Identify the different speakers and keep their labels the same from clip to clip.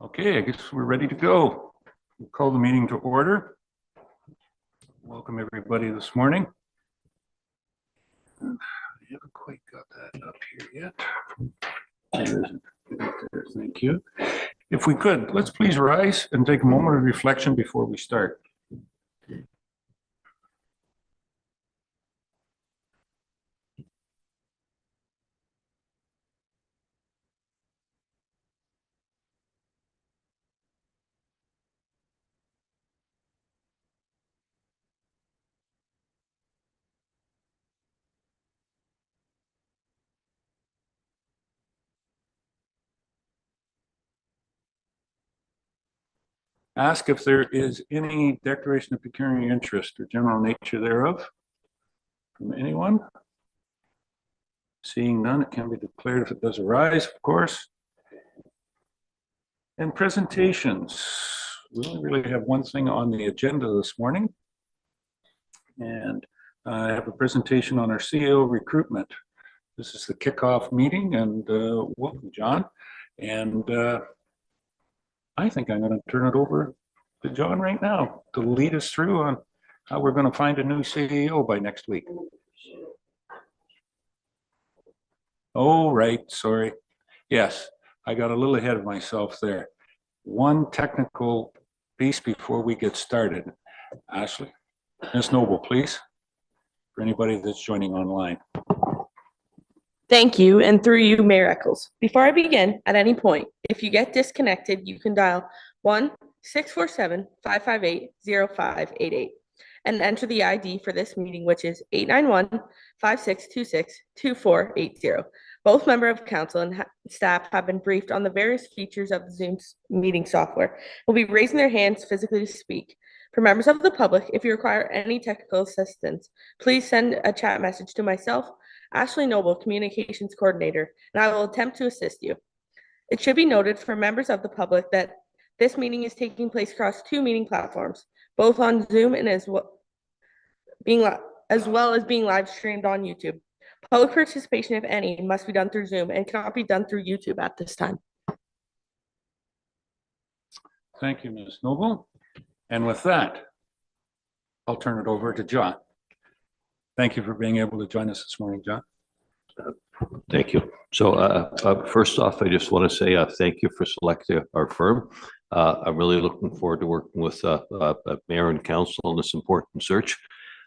Speaker 1: Okay, I guess we're ready to go. We'll call the meeting to order. Welcome everybody this morning. I haven't quite got that up here yet. There, thank you. If we could, let's please rise and take a moment of reflection before we start. Ask if there is any declaration of pecuniary interest or general nature thereof from anyone. Seeing none, it can be declared if it does arise, of course. And presentations. We only really have one thing on the agenda this morning. And I have a presentation on our CEO recruitment. This is the kickoff meeting, and welcome, John. And I think I'm going to turn it over to John right now to lead us through on how we're going to find a new CEO by next week. Oh, right. Sorry. Yes, I got a little ahead of myself there. One technical piece before we get started. Ashley, Ms. Noble, please, for anybody that's joining online.
Speaker 2: Thank you, and through you, Mayor Eccles. Before I begin, at any point, if you get disconnected, you can dial 1-647-558-0588 and enter the ID for this meeting, which is 891-5626-2480. Both members of council and staff have been briefed on the various features of the Zoom meeting software. Will be raising their hands physically to speak. For members of the public, if you require any technical assistance, please send a chat message to myself, Ashley Noble, Communications Coordinator, and I will attempt to assist you. It should be noted for members of the public that this meeting is taking place across two meeting platforms, both on Zoom and as well as being live streamed on YouTube. Public participation, if any, must be done through Zoom and cannot be done through YouTube at this time.
Speaker 1: Thank you, Ms. Noble. And with that, I'll turn it over to John. Thank you for being able to join us this morning, John.
Speaker 3: Thank you. So first off, I just want to say thank you for selecting our firm. I'm really looking forward to working with Mayor and Council on this important search.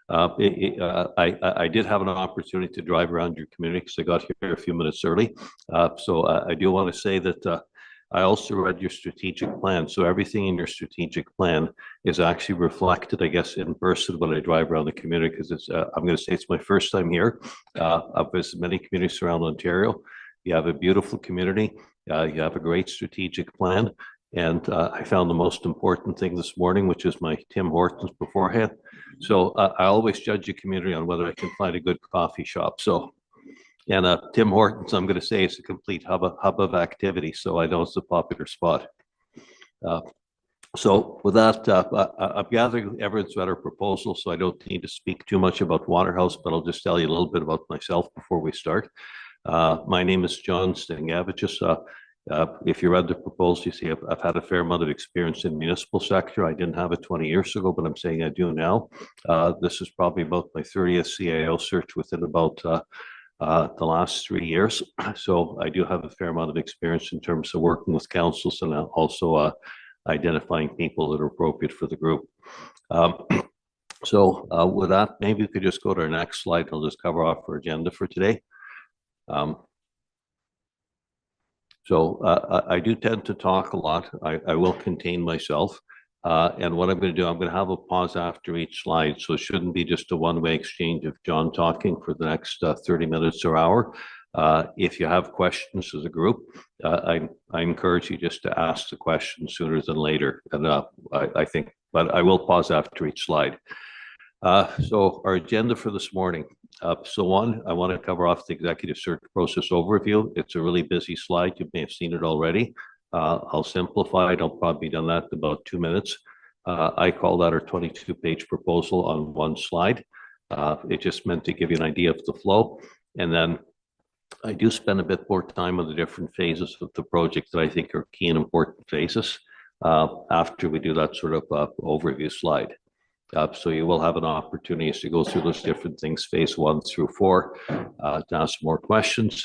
Speaker 3: I did have an opportunity to drive around your community because I got here a few minutes early. So I do want to say that I also read your strategic plan. So everything in your strategic plan is actually reflected, I guess, in person when I drive around the community, because it's, I'm going to say it's my first time here. I've visited many communities around Ontario. You have a beautiful community. You have a great strategic plan. And I found the most important thing this morning, which is my Tim Hortons beforehand. So I always judge a community on whether I can find a good coffee shop. So, and Tim Hortons, I'm going to say, is a complete hub of activity. So I know it's a popular spot. So with that, I'm gathering everyone's read our proposal, so I don't need to speak too much about Waterhouse, but I'll just tell you a little bit about myself before we start. My name is John Stangavichus. If you read the proposal, you see I've had a fair amount of experience in the municipal sector. I didn't have it 20 years ago, but I'm saying I do now. This is probably about my 30th CAO search within about the last 3 years. So I do have a fair amount of experience in terms of working with councils and also identifying people that are appropriate for the group. So with that, maybe we could just go to our next slide. I'll just cover off our agenda for today. So I do tend to talk a lot. I will contain myself. And what I'm going to do, I'm going to have a pause after each slide. So it shouldn't be just a one-way exchange of John talking for the next 30 minutes or hour. If you have questions as a group, I encourage you just to ask the question sooner than later. And I think, but I will pause after each slide. So our agenda for this morning. So one, I want to cover off the executive search process overview. It's a really busy slide. You may have seen it already. I'll simplify it. I'll probably done that in about 2 minutes. I call that our 22-page proposal on one slide. It just meant to give you an idea of the flow. And then I do spend a bit more time on the different phases of the project that I think are key and important phases after we do that sort of overview slide. So you will have an opportunity as you go through those different things, phase 1 through 4, to ask more questions.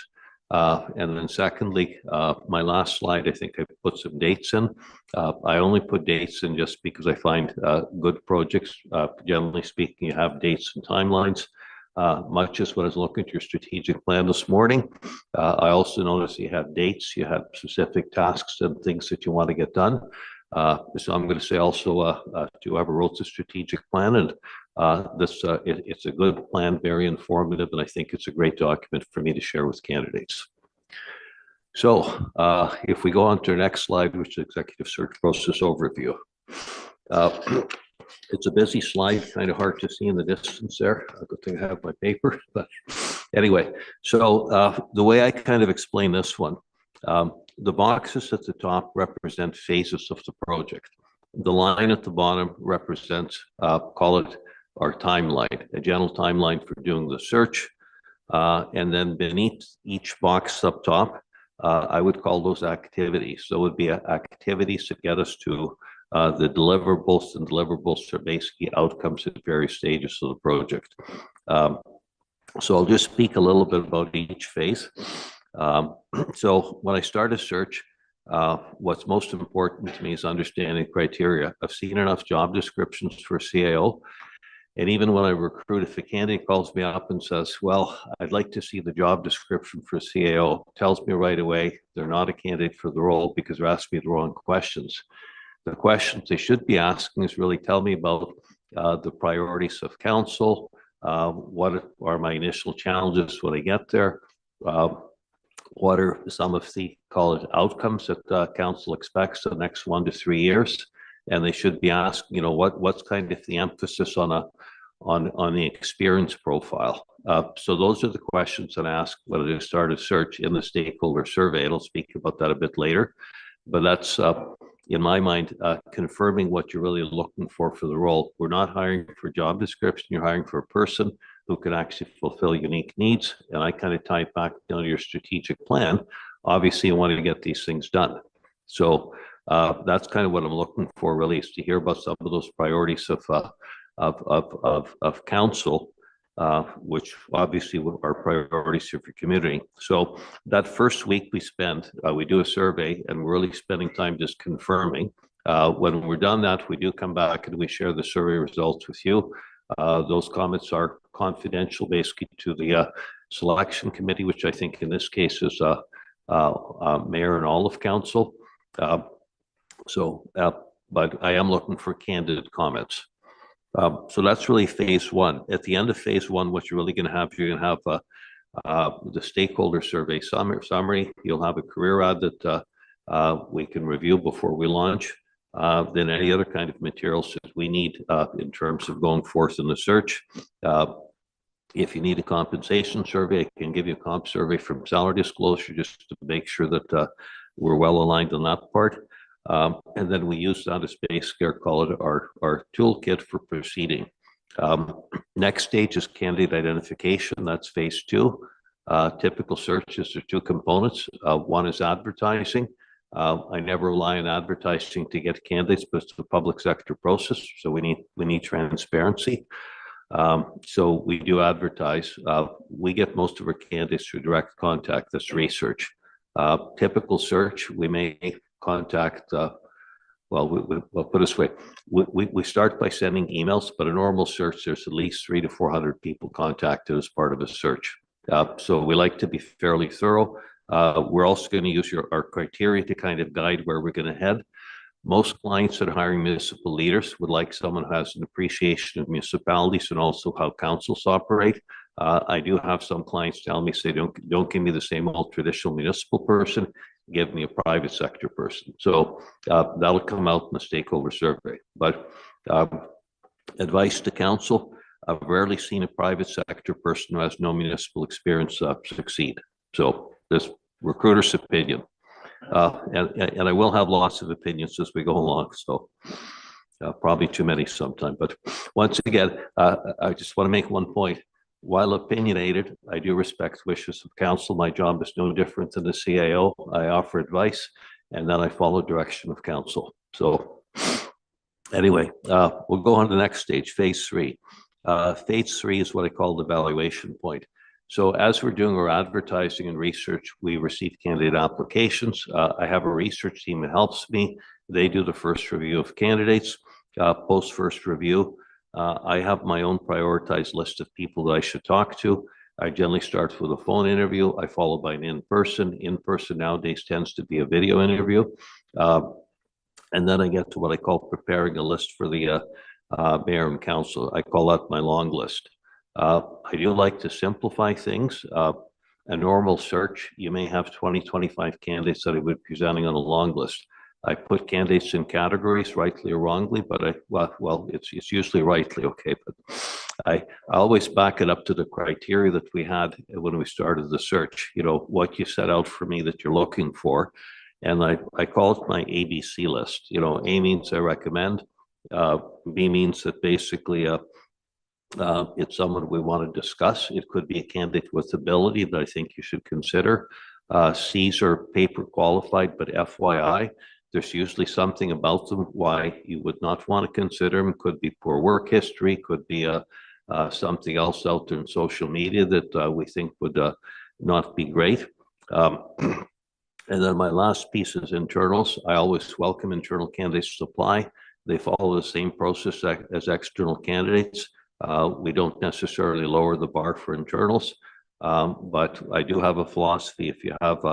Speaker 3: And then secondly, my last slide, I think I put some dates in. I only put dates in just because I find good projects, generally speaking, you have dates and timelines. Much as when I was looking at your strategic plan this morning, I also noticed you have dates, you have specific tasks and things that you want to get done. So I'm going to say also to whoever wrote the strategic plan, and it's a good plan, very informative, and I think it's a great document for me to share with candidates. So if we go on to the next slide, which is executive search process overview. It's a busy slide, kind of hard to see in the distance there. Good thing I have my paper, but anyway, so the way I kind of explain this one, the boxes at the top represent phases of the project. The line at the bottom represents, call it our timeline, a general timeline for doing the search. And then beneath each box up top, I would call those activities. So it would be activities that get us to the deliverables, and deliverables are basically outcomes at various stages of the project. So I'll just speak a little bit about each phase. So when I start a search, what's most important to me is understanding criteria. I've seen enough job descriptions for CAO. And even when I recruit, if a candidate calls me up and says, well, I'd like to see the job description for CAO, tells me right away they're not a candidate for the role because they're asking me the wrong questions. The questions they should be asking is really tell me about the priorities of council, what are my initial challenges when I get there, what are some of the, call it, outcomes that council expects the next 1 to 3 years, and they should be asked, you know, what's kind of the emphasis on the experience profile. So those are the questions that I ask when I start a search in the stakeholder survey, and I'll speak about that a bit later. But that's, in my mind, confirming what you're really looking for the role. We're not hiring for job description, you're hiring for a person who can actually fulfill unique needs. And I kind of tie it back down to your strategic plan. Obviously, you want to get these things done. So that's kind of what I'm looking for, really, is to hear about some of those priorities of council, which obviously are priorities for your community. So that first week we spend, we do a survey, and we're really spending time just confirming. When we're done that, we do come back and we share the survey results with you. Those comments are confidential, basically, to the selection committee, which I think in this case is mayor and all of council. But I am looking for candidate comments. So that's really phase 1. At the end of phase 1, what you're really going to have, you're going to have the stakeholder survey summary. You'll have a career ad that we can review before we launch. Then any other kind of materials that we need in terms of going forth in the search. If you need a compensation survey, I can give you a comp survey from Salary Disclosure just to make sure that we're well aligned on that part. And then we use that as basically, call it our toolkit for proceeding. Next stage is candidate identification. That's phase 2. Typical searches are 2 components. One is advertising. I never rely on advertising to get candidates, but it's a public sector process, so we need transparency. So we do advertise. We get most of our candidates through direct contact. That's research. Typical search, we may contact, we'll put it this way, we start by sending emails, but a normal search, there's at least 300 to 400 people contacted as part of a search. So we like to be fairly thorough. We're also going to use our criteria to kind of guide where we're going to head. Most clients that are hiring municipal leaders would like someone who has an appreciation of municipalities and also how councils operate. I do have some clients tell me, say, don't give me the same old traditional municipal person, give me a private sector person. So that'll come out in the stakeholder survey. But advice to council, I've rarely seen a private sector person who has no municipal experience succeed. So this recruiter's opinion. And I will have lots of opinions as we go along, so probably too many sometime. But once again, I just want to make one point. While opinionated, I do respect wishes of council. My job is no different than the CAO. I offer advice and then I follow direction of council. So anyway, we'll go on to the next stage, phase 3. Phase 3 is what I call the evaluation point. So as we're doing our advertising and research, we receive candidate applications. I have a research team that helps me. They do the first review of candidates, post first review. I have my own prioritized list of people that I should talk to. I generally start with a phone interview. I follow by an in-person. In-person nowadays tends to be a video interview. And then I get to what I call preparing a list for the mayor and council. I call that my long list. I do like to simplify things. A normal search, you may have 20, 25 candidates that I would be presenting on a long list. I put candidates in categories, rightly or wrongly, but it's usually rightly, okay. But I always back it up to the criteria that we had when we started the search, you know, what you set out for me that you're looking for. And I call it my ABC list. You know, A means I recommend, B means that basically it's someone we want to discuss. It could be a candidate with ability that I think you should consider. C's are paper qualified, but FYI, there's usually something about them why you would not want to consider them. Could be poor work history, could be something else out there in social media that we think would not be great. And then my last piece is internals. I always welcome internal candidates to apply. They follow the same process as external candidates. We don't necessarily lower the bar for internals, but I do have a philosophy. If you have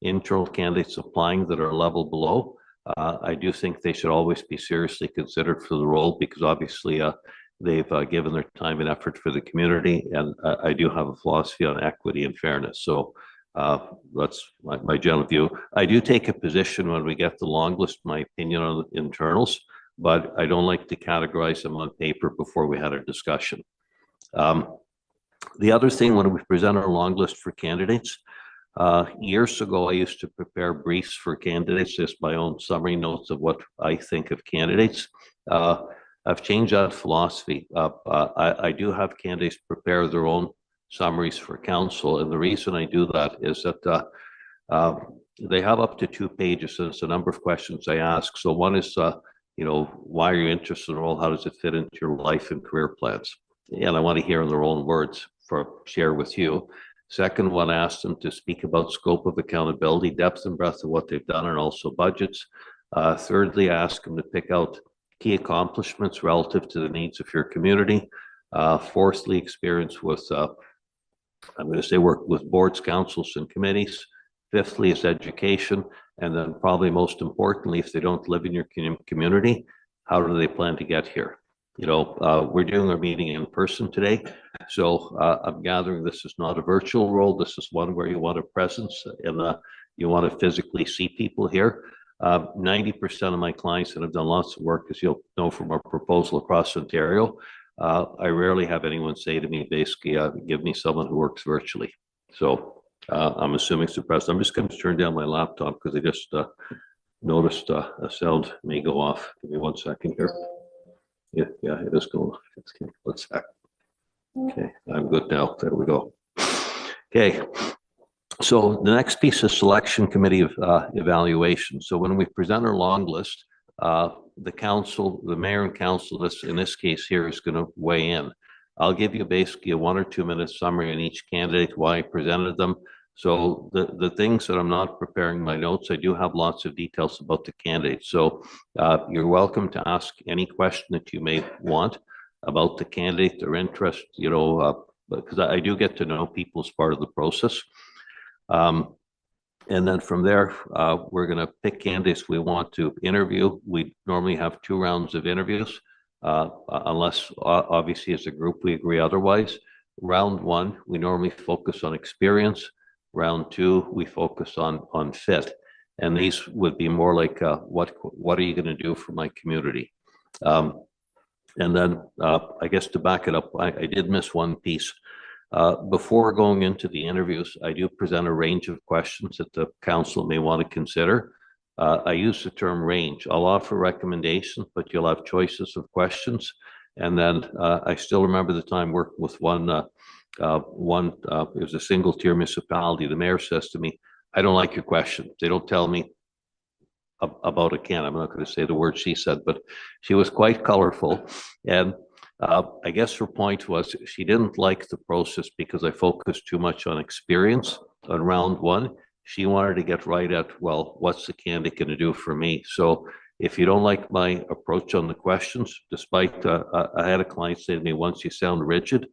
Speaker 3: internal candidates applying that are a level below, I do think they should always be seriously considered for the role, because obviously they've given their time and effort for the community. And I do have a philosophy on equity and fairness. So that's my general view. I do take a position when we get the long list, my opinion on the internals, but I don't like to categorize them on paper before we had a discussion. The other thing, when we present our long list for candidates, years ago, I used to prepare briefs for candidates, just my own summary notes of what I think of candidates. I've changed that philosophy. I do have candidates prepare their own summaries for council, and the reason I do that is that they have up to 2 pages, and it's a number of questions I ask. So one is, you know, why are you interested in the role? How does it fit into your life and career plans? And I want to hear in their own words for share with you. Second one, I asked them to speak about scope of accountability, depth and breadth of what they've done, and also budgets. Thirdly, I asked them to pick out key accomplishments relative to the needs of your community. Fourthly, experience with, I'm going to say, work with boards, councils, and committees. Fifthly is education. And then probably most importantly, if they don't live in your community, how do they plan to get here? You know, we're doing our meeting in person today. So I'm gathering this is not a virtual role. This is one where you want a presence and you want to physically see people here. 90% of my clients that have done lots of work, as you'll know from our proposal across Ontario, I rarely have anyone say to me, basically, give me someone who works virtually. So I'm assuming it's the president. I'm just going to turn down my laptop because I just noticed a sound may go off. Give me 1 second here. Yeah, it is going. Let's check. Okay, I'm good now. There we go. Okay, so the next piece is selection committee of evaluation. So when we present our long list, the council, the mayor and council, in this case here, is going to weigh in. I'll give you basically a 1 or 2 minute summary on each candidate, why I presented them. So the things that I'm not preparing my notes, I do have lots of details about the candidates. So you're welcome to ask any question that you may want about the candidate, their interest, you know, because I do get to know people as part of the process. And then from there, we're going to pick candidates we want to interview. We normally have 2 rounds of interviews, unless obviously as a group we agree otherwise. Round 1, we normally focus on experience. Round 2, we focus on fit. And these would be more like, what are you going to do for my community? And then I guess to back it up, I did miss one piece. Before going into the interviews, I do present a range of questions that the council may want to consider. I use the term range. I'll offer recommendations, but you'll have choices of questions. And then I still remember the time working with one One, it was a single tier municipality. The mayor says to me, I don't like your question. They don't tell me about a can. I'm not going to say the word she said, but she was quite colorful. And I guess her point was she didn't like the process because I focused too much on experience on round one. She wanted to get right at, well, what's the candidate going to do for me? So if you don't like my approach on the questions, despite I had a client say to me once, you sound rigid.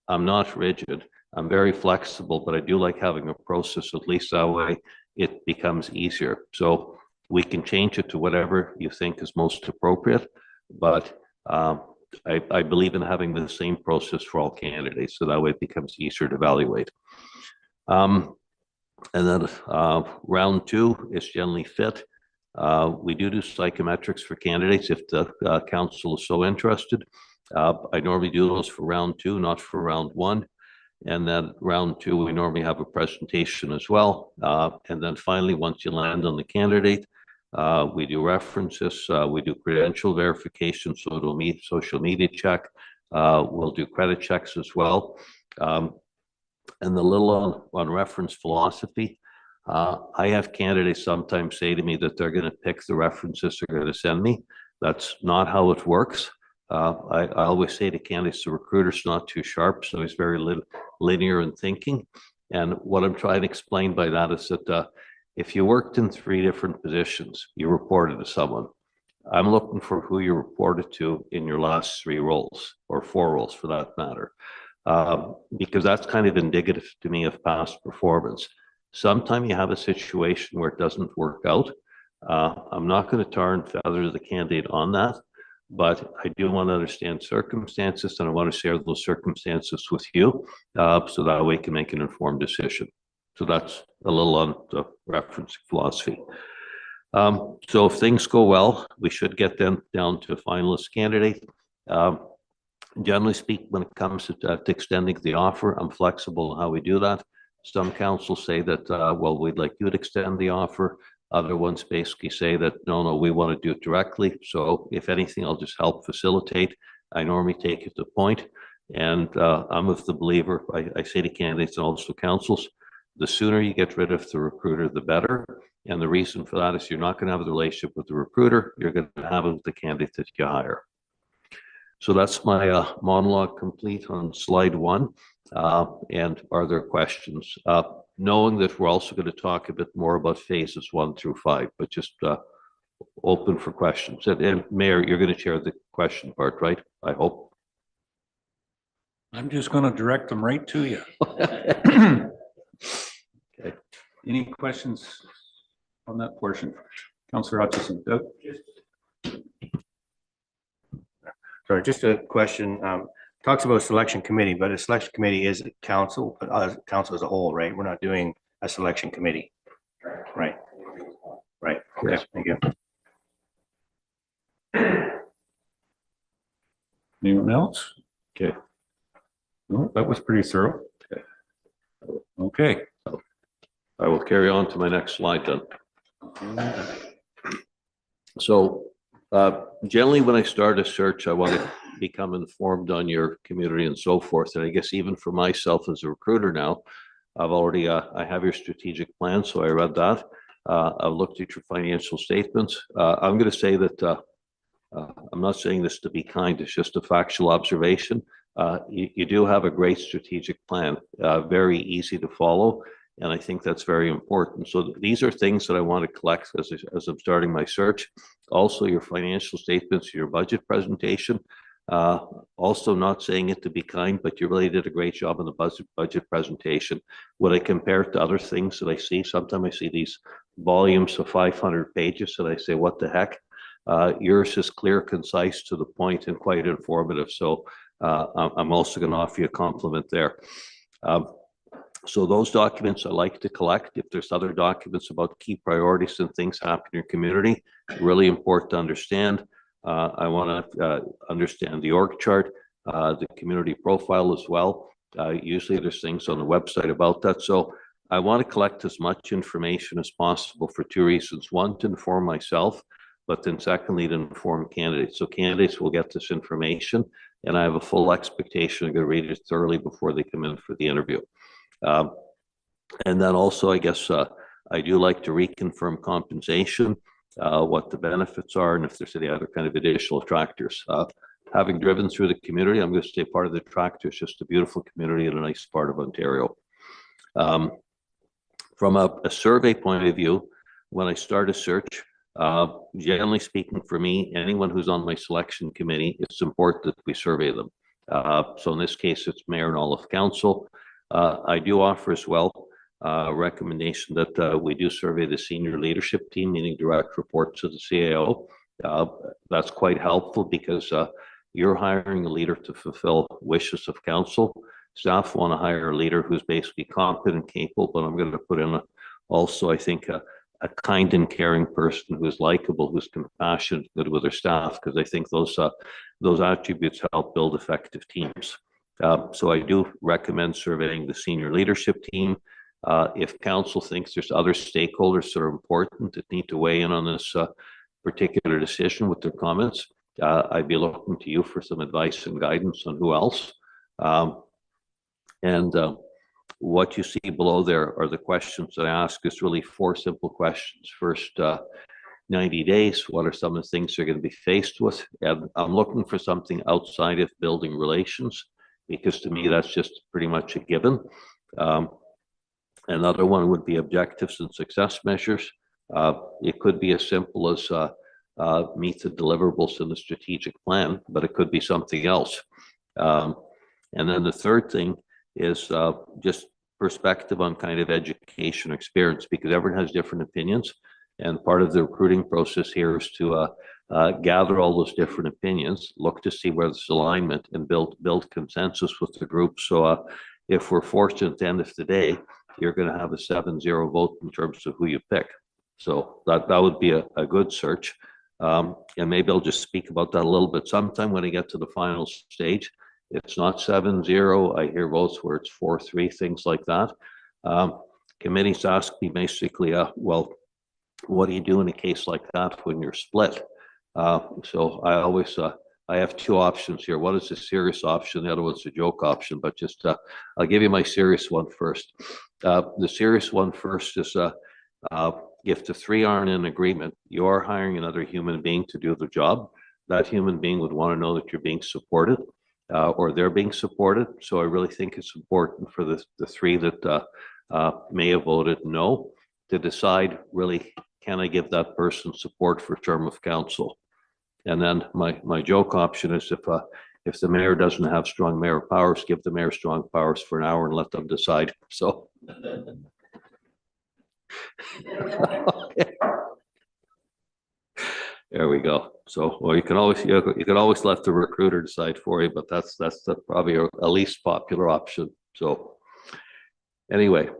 Speaker 3: I'm not rigid. I'm very flexible, but I do like having a process. At least that way it becomes easier. So we can change it to whatever you think is most appropriate, but I believe in having the same process for all candidates, so that way it becomes easier to evaluate. And then round two is generally fit. We do psychometrics for candidates if the council is so interested. I normally do those for round two, not for round one. And then round two, we normally have a presentation as well. And then finally, once you land on the candidate, we do references, we do credential verification, so it'll meet social media check. We'll do credit checks as well. And the little on reference philosophy, I have candidates sometimes say to me that they're going to pick the references they're going to send me. That's not how it works. I always say to candidates, the recruiter's not too sharp, so he's very linear in thinking. And what I'm trying to explain by that is that if you worked in 3 different positions, you reported to someone. I'm looking for who you reported to in your last 3 roles, or 4 roles for that matter, because that's kind of indicative to me of past performance. Sometimes you have a situation where it doesn't work out. I'm not going to tar and feather the candidate on that, but I do want to understand circumstances, and I want to share those circumstances with you, so that way we can make an informed decision. So that's a little on the reference philosophy. So if things go well, we should get them down to a finalist candidate. Generally speaking, when it comes to extending the offer, I'm flexible in how we do that. Some councils say that, well, we'd like you to extend the offer. Other ones basically say that, no, we want to do it directly. So if anything, I'll just help facilitate. I normally take it to point. And I'm of the believer, I say to candidates and also councils, the sooner you get rid of the recruiter, the better. And the reason for that is you're not going to have the relationship with the recruiter. You're going to have it with the candidate that you hire. So that's my monologue complete on slide 1. And are there questions? Knowing that we're also going to talk a bit more about phases 1 through 5, but just open for questions. And Mayor, you're going to chair the question part, right? I hope.
Speaker 1: I'm just going to direct them right to you.
Speaker 3: Okay.
Speaker 1: Any questions on that portion? Councillor Hutchison. Doug?
Speaker 4: Sorry, just a question. Talks about selection committee, but a selection committee is council, council as a whole, right? We're not doing a selection committee. Right. Right. Okay.
Speaker 3: Yes.
Speaker 4: Thank you.
Speaker 1: Anyone else? Okay. No, that was pretty thorough. Okay.
Speaker 3: I will carry on to my next slide then. So generally when I start a search, I want to become informed on your community and so forth. And I guess even for myself as a recruiter now, I've already, I have your strategic plan. So I read that. I've looked at your financial statements. I'm going to say that I'm not saying this to be kind. It's just a factual observation. You do have a great strategic plan, very easy to follow. And I think that's very important. So these are things that I want to collect as I'm starting my search. Also your financial statements, your budget presentation. Also not saying it to be kind, but you really did a great job on the budget presentation. When I compare it to other things that I see, sometimes I see these volumes of 500 pages and I say, what the heck? Yours is clear, concise, to the point, and quite informative. So I'm also going to offer you a compliment there. So those documents I like to collect. If there's other documents about key priorities and things happen in your community, really important to understand. I want to understand the org chart, the community profile as well. Usually there's things on the website about that. So I want to collect as much information as possible for 2 reasons. One, to inform myself, but then secondly, to inform candidates. So candidates will get this information, and I have a full expectation they're going to read it thoroughly before they come in for the interview. And then also, I guess, I do like to reconfirm compensation, what the benefits are, and if there's any other kind of additional attractors. Having driven through the community, I'm going to stay part of the attractor. It's just a beautiful community in a nice part of Ontario. From a survey point of view, when I start a search, generally speaking, for me, anyone who's on my selection committee, it's important that we survey them. So in this case, it's mayor and all of council. I do offer as well recommendation that we do survey the senior leadership team, meaning direct reports to the CAO. That's quite helpful because you're hiring a leader to fulfill wishes of council. Staff want to hire a leader who's basically competent, capable, but I'm going to put in also, I think, a kind and caring person who's likable, who's compassionate, good with their staff, because I think those attributes help build effective teams. So I do recommend surveying the senior leadership team. If council thinks there's other stakeholders that are important that need to weigh in on this particular decision with their comments, I'd be looking to you for some advice and guidance on who else. What you see below there are the questions that I ask. Is really 4 simple questions. First, 90 days, what are some of the things they're going to be faced with? And I'm looking for something outside of building relations, because to me, that's just pretty much a given. Another one would be objectives and success measures. It could be as simple as meet the deliverables in the strategic plan, but it could be something else. And then the third thing is just perspective on kind of education experience, because everyone has different opinions. And part of the recruiting process here is to gather all those different opinions, look to see where there's alignment, and build consensus with the group. So if we're fortunate at the end of the day, you're going to have a 7-0 vote in terms of who you pick. So that would be a good search. And maybe I'll just speak about that a little bit. Sometime when I get to the final stage, it's not 7-0. I hear votes where it's 4-3, things like that. Committees ask me basically, well, what do you do in a case like that when you're split? So I always, I have 2 options here. One is a serious option, the other one's a joke option, but just, I'll give you my serious one first. The serious one first is if the 3 aren't in agreement, you are hiring another human being to do the job. That human being would want to know that you're being supported, or they're being supported. So I really think it's important for the 3 that may have voted no to decide, really, can I give that person support for term of council? And then my joke option is if the mayor doesn't have strong mayor powers, give the mayor strong powers for an hour and let them decide. So. Okay. There we go. So, well, you can always let the recruiter decide for you, but that's probably a least popular option. So anyway,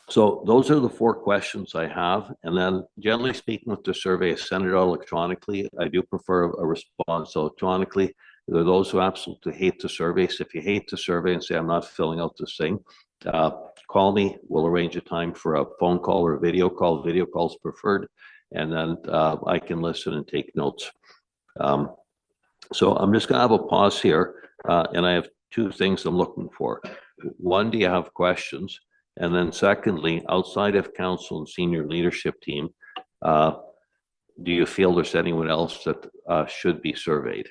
Speaker 3: so those are the 4 questions I have. And then generally speaking, with the survey is sent it out electronically. I do prefer a response electronically. There are those who absolutely hate the surveys. If you hate the survey and say, I'm not filling out this thing, call me. We'll arrange a time for a phone call or a video call. Video calls preferred. And then I can listen and take notes. So I'm just going to have a pause here. And I have 2 things I'm looking for. One, do you have questions? And then secondly, outside of council and senior leadership team, do you feel there's anyone else that should be surveyed?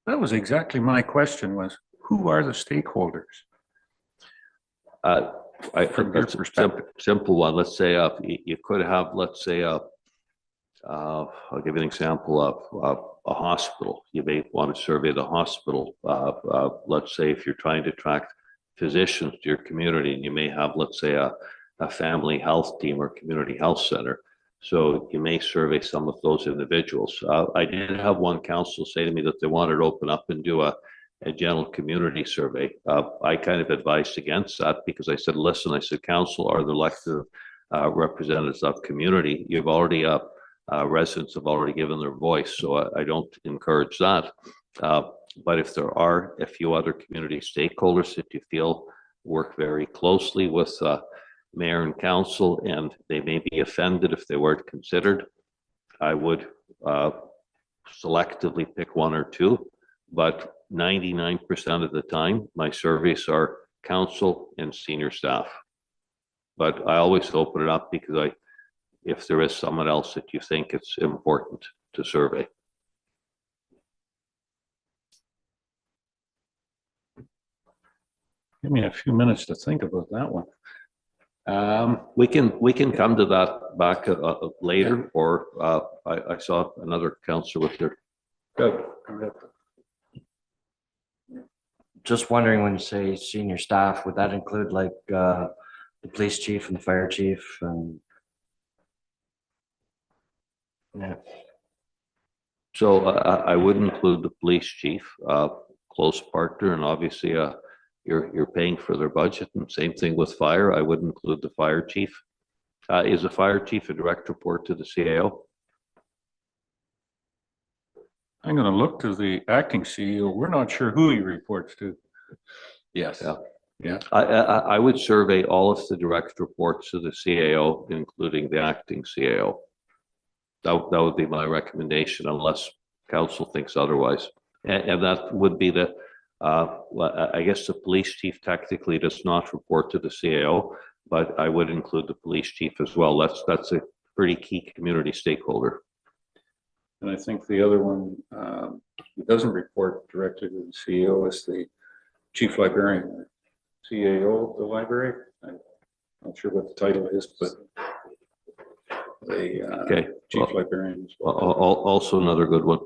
Speaker 1: That was exactly my question, was who are the stakeholders? From your perspective.
Speaker 3: Simple one. Let's say you could have, let's say, I'll give you an example of a hospital. You may want to survey the hospital. Let's say if you're trying to attract physicians to your community, and you may have, let's say, a family health team or community health center. So you may survey some of those individuals. I did have one council say to me that they wanted to open up and do a general community survey. I kind of advised against that because I said, listen, I said, council are the elected representatives of community. You've already, residents have already given their voice, so I don't encourage that. But if there are a few other community stakeholders that you feel work very closely with mayor and council, and they may be offended if they weren't considered, I would selectively pick one or two, but 99% of the time, my surveys are council and senior staff. But I always open it up because if there is someone else that you think it's important to survey.
Speaker 1: Give me a few minutes to think about that one.
Speaker 3: We can come to that back later, or I saw another councillor with their.
Speaker 1: Good.
Speaker 5: Just wondering, when you say senior staff, would that include like the police chief and the fire chief and? Yeah,
Speaker 3: So I would include the police chief, close partner, and obviously you're paying for their budget, and same thing with fire. I would include the fire chief. Is the fire chief a direct report to the CAO?
Speaker 1: I'm going to look to the acting CEO. We're not sure who he reports to.
Speaker 6: Yes.
Speaker 3: Yeah.
Speaker 1: Yeah.
Speaker 3: I would survey all of the direct reports to the CAO, including the acting CAO. That would be my recommendation, unless council thinks otherwise. And that would be I guess the police chief technically does not report to the CAO, but I would include the police chief as well. That's a pretty key community stakeholder.
Speaker 1: And I think the other one who doesn't report directly to the CEO is the chief librarian, CAO of the library. I'm not sure what the title is, but the
Speaker 3: Okay.
Speaker 1: chief librarian as well.
Speaker 3: Also another good one.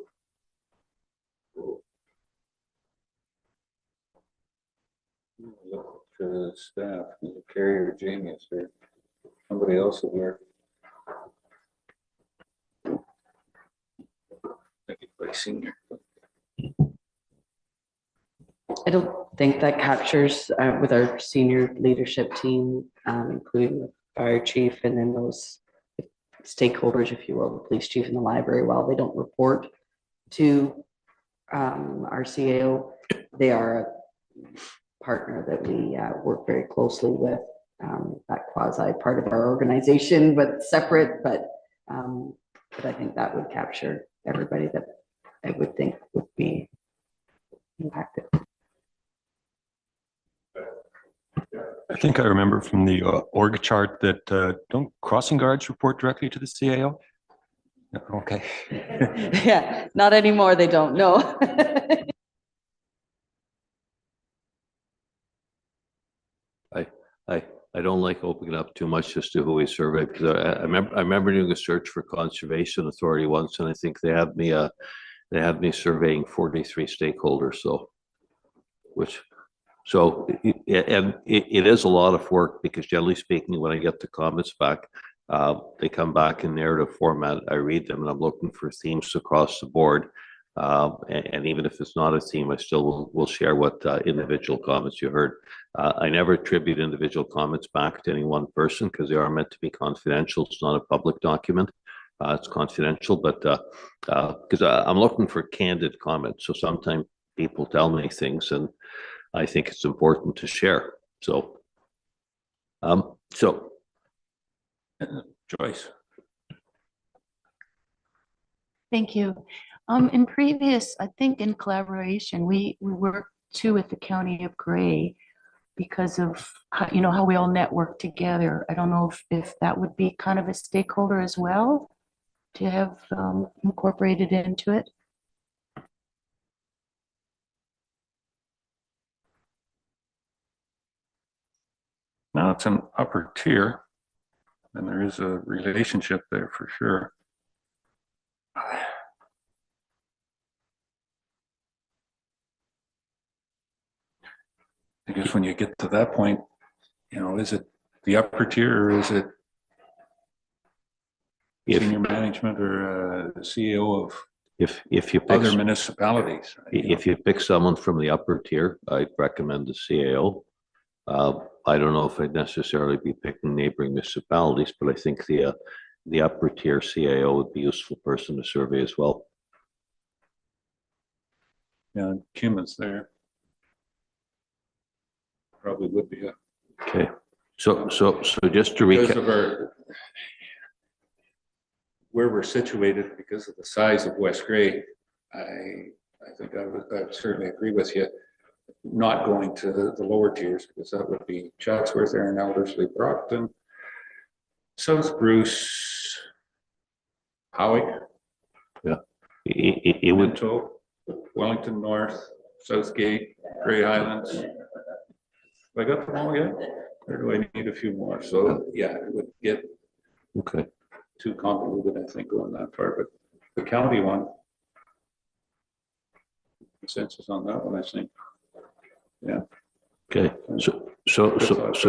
Speaker 1: Look to the staff, Carrie or Jamie is there. Somebody else is there. Anybody senior?
Speaker 7: I don't think that captures with our senior leadership team, including the fire chief and then those stakeholders, if you will, the police chief and the library. While they don't report to our CAO, they are a partner that we work very closely with, that quasi part of our organization, but separate. But I think that would capture everybody that I would think would be impacted.
Speaker 6: I think I remember from the org chart that don't crossing guards report directly to the CAO? No, okay.
Speaker 7: Yeah, not anymore. They don't know.
Speaker 3: I don't like opening up too much as to who we survey, because I remember doing a search for Conservation Authority once, and I think they had me surveying 43 stakeholders. It is a lot of work, because generally speaking, when I get the comments back, they come back in narrative format. I read them, and I'm looking for themes across the board. And even if it's not a theme, I still will share what individual comments you heard. I never attribute individual comments back to any one person, because they are meant to be confidential. It's not a public document. It's confidential, but because I'm looking for candid comments. So sometimes people tell me things, and I think it's important to share. So,
Speaker 1: Joyce.
Speaker 8: Thank you. In previous, I think in collaboration, we worked too with the County of Grey because of how we all network together. I don't know if that would be kind of a stakeholder as well to have incorporated into it.
Speaker 1: Now it's an upper tier, and there is a relationship there for sure. I guess when you get to that point, is it the upper tier, or is it senior management, or CEO of
Speaker 3: if you pick
Speaker 1: other municipalities?
Speaker 3: if you pick someone from the upper tier, I'd recommend the CAO. I don't know if I'd necessarily be picking neighboring municipalities, but I think the upper tier CAO would be a useful person to survey as well.
Speaker 1: Yeah, Kim is there. Probably would be a
Speaker 3: Okay. So just to
Speaker 1: Because
Speaker 3: recap,
Speaker 1: of where we're situated, because of the size of West Gray, I think I would certainly agree with you, not going to the lower tiers, because that would be Chatsworth, Erin, Elderslie, Brockton, South Bruce, Howick,
Speaker 3: it would,
Speaker 1: Minto, Wellington North, Southgate, Grey Highlands. Have I got them all yet? Or do I need a few more? So, yeah, it would get
Speaker 3: okay.
Speaker 1: too convoluted, I think, going that far, but the county one, consensus on that one, I think.
Speaker 3: Okay, so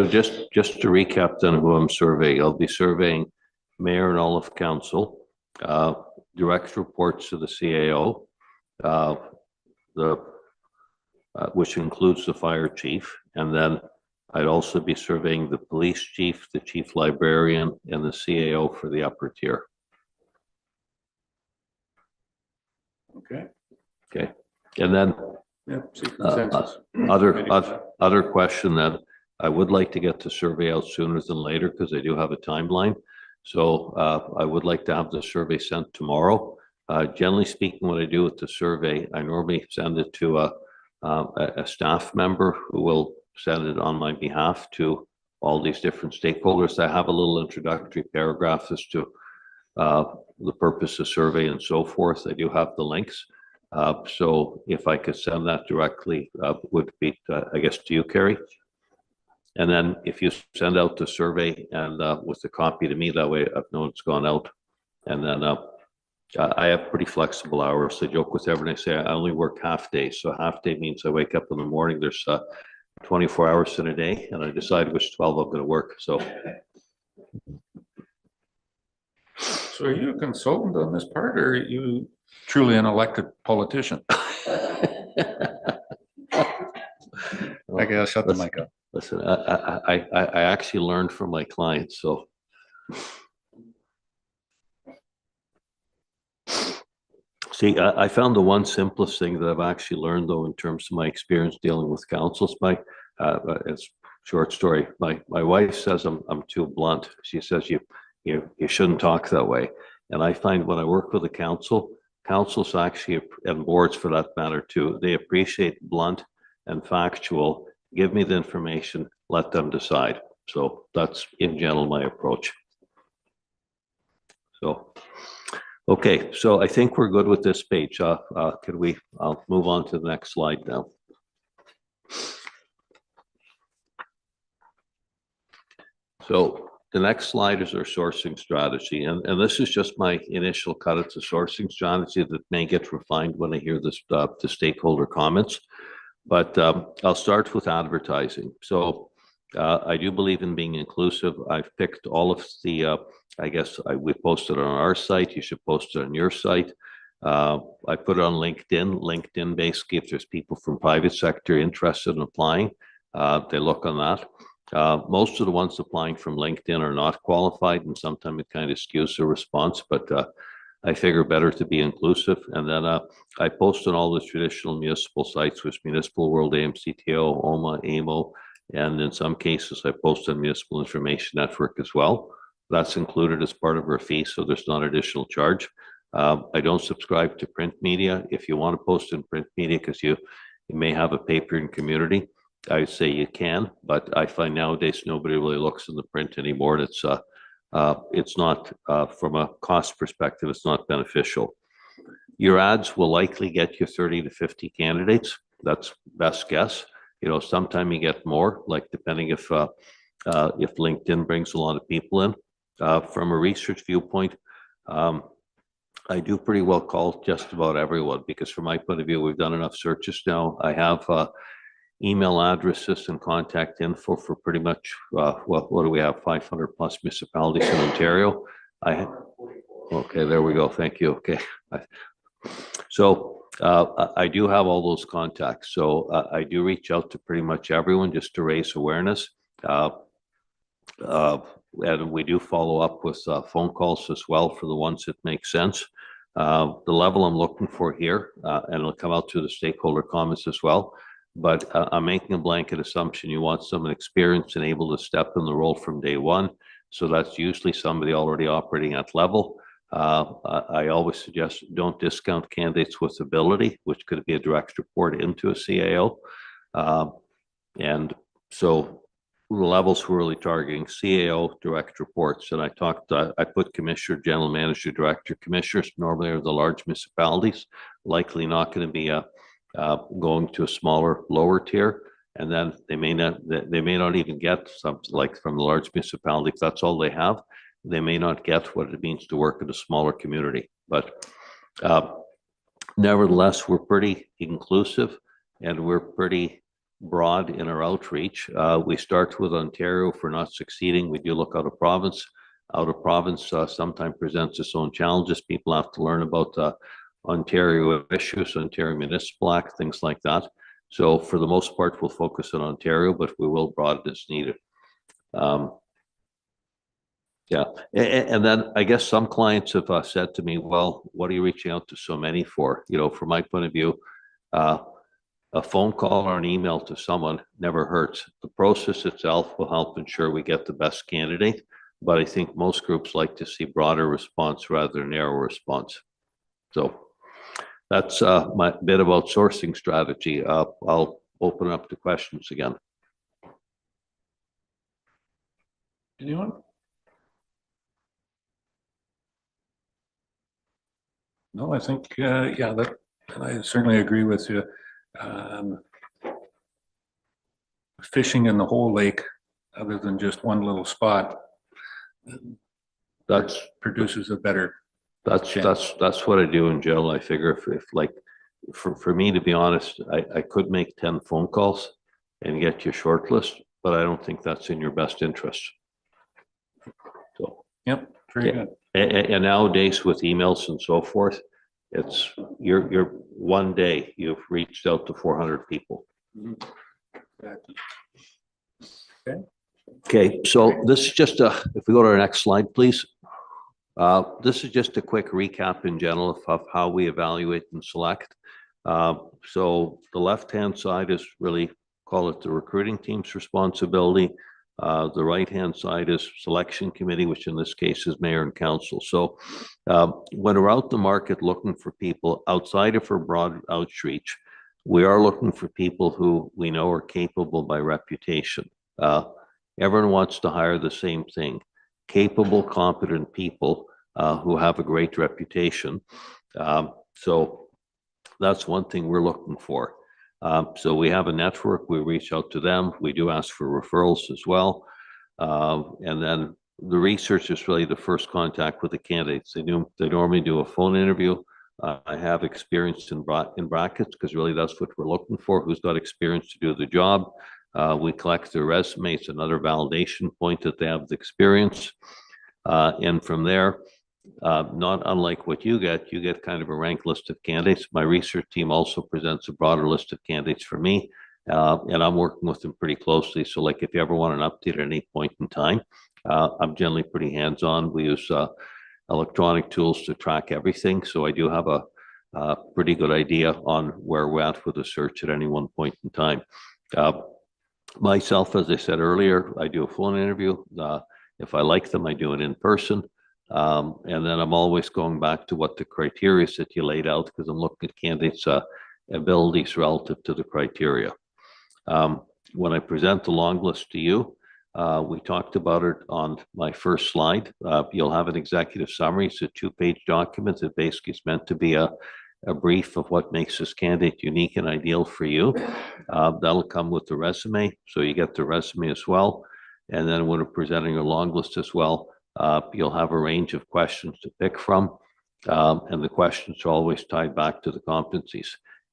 Speaker 3: just to recap then who I'm surveying, I'll be surveying mayor and all of council, direct reports to the CAO, which includes the fire chief, and then I'd also be surveying the police chief, the chief librarian, and the CAO for the upper tier.
Speaker 1: Okay.
Speaker 3: Okay, and then
Speaker 1: Yeah, see consensus.
Speaker 3: other question then, I would like to get the survey out sooner than later because I do have a timeline. So I would like to have the survey sent tomorrow. Generally speaking, what I do with the survey, I normally send it to a staff member who will send it on my behalf to all these different stakeholders. I have a little introductory paragraph as to the purpose of survey and so forth. I do have the links. So if I could send that directly, would be, I guess, to you, Carrie. And then if you send out the survey and with the copy to me, that way I've known it's gone out. And then I have pretty flexible hours. I joke with everyone. I say I only work half days. So half day means I wake up in the morning. There's 24 hours in a day, and I decide which 12 I'm going to work. So
Speaker 1: So are you a consultant on this part, or are you truly an elected politician?
Speaker 4: Okay, I'll shut the mic up.
Speaker 3: Listen, I actually learned from my clients, so. See, I found the one simplest thing that I've actually learned, though, in terms of my experience dealing with councils, it's short story. My wife says I'm too blunt. She says you shouldn't talk that way. And I find when I work with a councils actually, and boards for that matter too, they appreciate blunt and factual. Give me the information, let them decide. So that's in general my approach. So, okay, so I think we're good with this page. I'll move on to the next slide now. So the next slide is our sourcing strategy. And this is just my initial cut at the sourcing strategy that may get refined when I hear this, the stakeholder comments. But I'll start with advertising. So I do believe in being inclusive. I've picked all of the, we posted on our site. You should post it on your site. I put it on LinkedIn. LinkedIn, basically, if there's people from private sector interested in applying, they look on that. Most of the ones applying from LinkedIn are not qualified, and sometimes it kind of skews the response, but I figure better to be inclusive. And then I post on all the traditional municipal sites, which Municipal World, AMCTO, OMA, AMO, and in some cases I post on Municipal Information Network as well. That's included as part of our fee, so there's not additional charge. I don't subscribe to print media. If you want to post in print media because you may have a paper in community, I would say you can, but I find nowadays nobody really looks in the print anymore. It's not, from a cost perspective, it's not beneficial. Your ads will likely get you 30 to 50 candidates. That's best guess. You know, sometime you get more, like depending if LinkedIn brings a lot of people in. From a research viewpoint, I do pretty well call just about everyone, because from my point of view, we've done enough searches now. I have email addresses and contact info for pretty much, what do we have, 500 plus municipalities in Ontario. Okay, there we go. Thank you. Okay. So I do have all those contacts. So I do reach out to pretty much everyone just to raise awareness. And we do follow up with phone calls as well for the ones that make sense. The level I'm looking for here, and it'll come out through the stakeholder comments as well. But I'm making a blanket assumption you want someone experienced and able to step in the role from day one. So that's usually somebody already operating at level. I always suggest don't discount candidates with ability, which could be a direct report into a CAO. And so the levels we're really targeting CAO direct reports. And I put commissioner, general manager, director, commissioners normally are the large municipalities, likely not going to be going to a smaller, lower tier. And then they may not even get something like from the large municipality. If that's all they have, they may not get what it means to work in a smaller community. But nevertheless, we're pretty inclusive and we're pretty broad in our outreach. We start with Ontario. If we're not succeeding, we do look out of province. Out of province sometimes presents its own challenges. People have to learn about Ontario issues, Ontario Municipal Act, things like that. So for the most part, we'll focus on Ontario, but we will broaden as needed. Yeah, and then I guess some clients have said to me, well, what are you reaching out to so many for? You know, from my point of view, a phone call or an email to someone never hurts. The process itself will help ensure we get the best candidate, but I think most groups like to see broader response rather than narrow response. So that's my bit about sourcing strategy. I'll open up to questions again.
Speaker 1: Anyone? No, I think, yeah, that I certainly agree with you. Fishing in the whole lake, other than just one little spot,
Speaker 3: That's
Speaker 1: produces a better.
Speaker 3: That's what I do in general. I figure if like for me, to be honest, I could make 10 phone calls and get you a short list, but I don't think that's in your best interest. So
Speaker 1: Yep, very
Speaker 3: Yeah.
Speaker 1: good.
Speaker 3: and nowadays with emails and so forth, it's you're one day you've reached out to 400 people.
Speaker 1: Exactly.
Speaker 3: Okay, so this is just if we go to our next slide, please. This is just a quick recap in general of how we evaluate and select. So the left-hand side is really, call it the recruiting team's responsibility. The right-hand side is selection committee, which in this case is mayor and council. So when we're out the market looking for people outside of our broad outreach, we are looking for people who we know are capable by reputation. Everyone wants to hire the same thing: capable, competent people who have a great reputation. So that's one thing we're looking for. So we have a network, we reach out to them, we do ask for referrals as well. And then the research is really the first contact with the candidates. They normally do a phone interview. I have experience in brackets because really that's what we're looking for, who's got experience to do the job. We collect their resumes, another validation point that they have the experience. And from there, not unlike what you get kind of a ranked list of candidates. My research team also presents a broader list of candidates for me, and I'm working with them pretty closely. So like if you ever want an update at any point in time, I'm generally pretty hands-on. We use electronic tools to track everything. So I do have a pretty good idea on where we're at with the search at any one point in time. Myself, as I said earlier, I do a phone interview. If I like them, I do it in person. And then I'm always going back to what the criteria that you laid out, because I'm looking at candidates' abilities relative to the criteria. When I present the long list to you, we talked about it on my first slide. You'll have an executive summary. It's a 2-page document that basically is meant to be a brief of what makes this candidate unique and ideal for you. That'll come with the resume, so you get the resume as well. And then when we're presenting a long list as well, you'll have a range of questions to pick from, and the questions are always tied back to the competencies.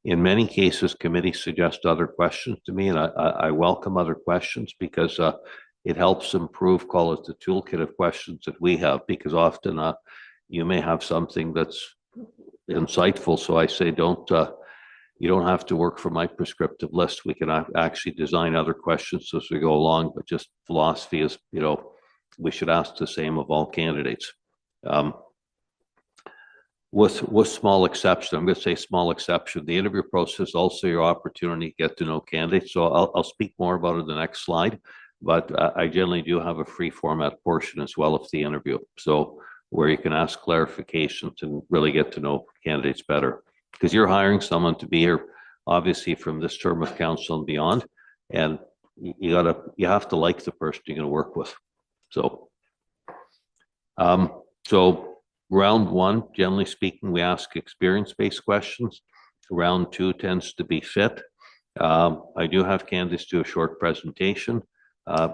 Speaker 3: In many cases, committees suggest other questions to me, and I welcome other questions because it helps improve, call it the toolkit of questions that we have, because often you may have something that's insightful. So I say, you don't have to work from my prescriptive list. We can actually design other questions as we go along, but just philosophy is, we should ask the same of all candidates. with small exception, I'm going to say small exception, the interview process, also your opportunity to get to know candidates. So I'll speak more about it in the next slide, but I generally do have a free format portion as well of the interview. So where you can ask clarifications and really get to know candidates better. Because you're hiring someone to be here, obviously from this term of council and beyond, and you have to like the person you're going to work with. So, round one, generally speaking, we ask experience-based questions. Round two tends to be fit. I do have candidates do a short presentation.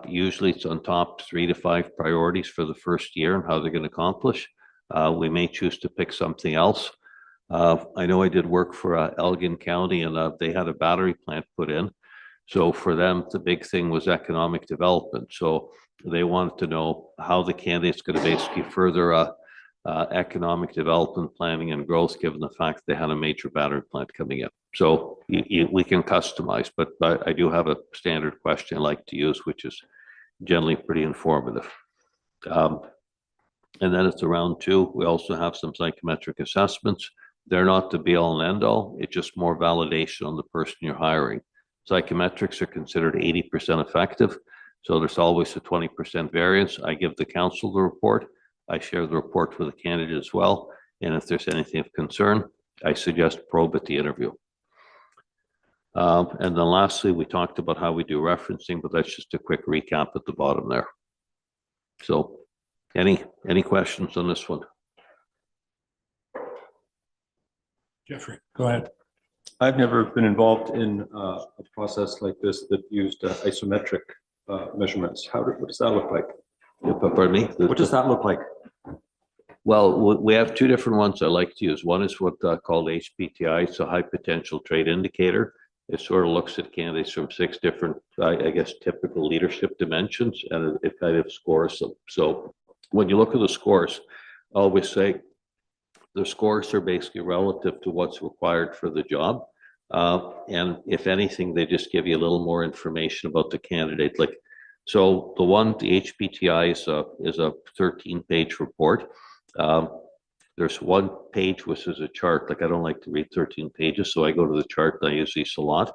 Speaker 3: Usually it's on top 3 to 5 priorities for the first year and how they're going to accomplish. We may choose to pick something else. I know I did work for Elgin County, and they had a battery plant put in. So for them, the big thing was economic development. So they wanted to know how the candidate's going to basically further economic development planning and growth, given the fact they had a major battery plant coming in. So we can customize, but I do have a standard question I like to use, which is generally pretty informative. And then it's round two. We also have some psychometric assessments. They're not the be all and end all. It's just more validation on the person you're hiring. Psychometrics are considered 80% effective. So there's always a 20% variance. I give the council the report. I share the report with the candidate as well. And if there's anything of concern, I suggest probe at the interview. And then lastly, we talked about how we do referencing, but that's just a quick recap at the bottom there. So any questions on this one?
Speaker 1: Jeffrey, go ahead.
Speaker 6: I've never been involved in a process like this that used isometric measurements. What does that look like?
Speaker 3: Pardon me?
Speaker 6: What does that look like?
Speaker 3: Well, we have 2 different ones I like to use. One is what called HPTI. It's a high potential trait indicator. It sort of looks at candidates from 6 different, I guess, typical leadership dimensions, and it kind of scores them. So when you look at the scores, I always say the scores are basically relative to what's required for the job. And if anything, they just give you a little more information about the candidate. Like, so the HPTI is a 13-page report. There's 1 page which is a chart. Like, I don't like to read 13 pages, so I go to the chart. I use these a lot,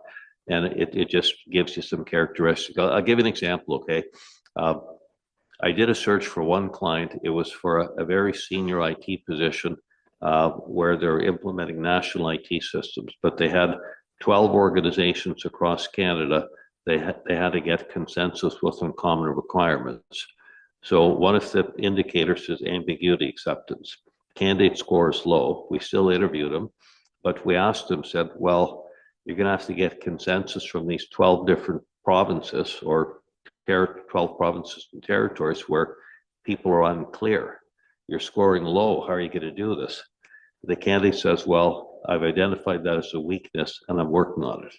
Speaker 3: and it just gives you some characteristics. I'll give you an example, okay? I did a search for one client. It was for a very senior IT position where they're implementing national IT systems, but they had 12 organizations across Canada. They had to get consensus with them common requirements. So one of the indicators is ambiguity acceptance. Candidate score is low. We still interviewed them, but we asked them, said, well, you're going to have to get consensus from these 12 different provinces or 12 provinces and territories where people are unclear. You're scoring low. How are you going to do this? The candidate says, well, I've identified that as a weakness and I'm working on it.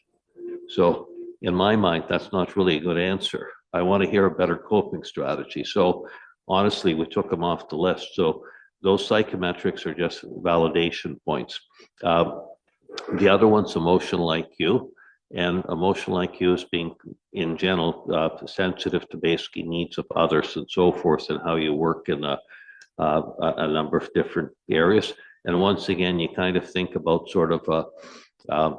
Speaker 3: So in my mind, that's not really a good answer. I want to hear a better coping strategy. So honestly, we took them off the list. So those psychometrics are just validation points. The other one's emotional IQ. And emotional IQ is being, in general, sensitive to basically needs of others and so forth, and how you work in a number of different areas. And once again, you kind of think about sort of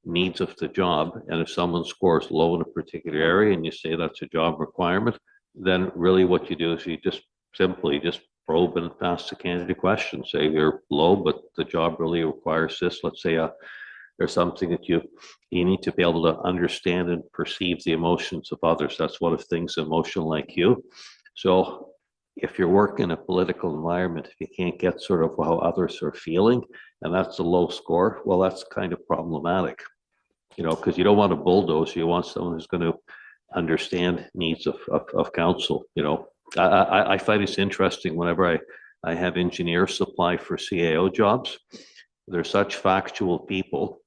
Speaker 3: needs of the job. And if someone scores low in a particular area and you say that's a job requirement, then really what you do is you just simply just probe and ask the candidate a question. Say you're low, but the job really requires this. Let's say there's something that you need to be able to understand and perceive the emotions of others. That's one of the things, emotional IQ. So if you're working in a political environment, if you can't get sort of how others are feeling, and that's a low score, well, that's kind of problematic, you know, because you don't want to bulldoze. You want someone who's going to understand needs of council. You know, I find it's interesting whenever I have engineers apply for CAO jobs. They're such factual people.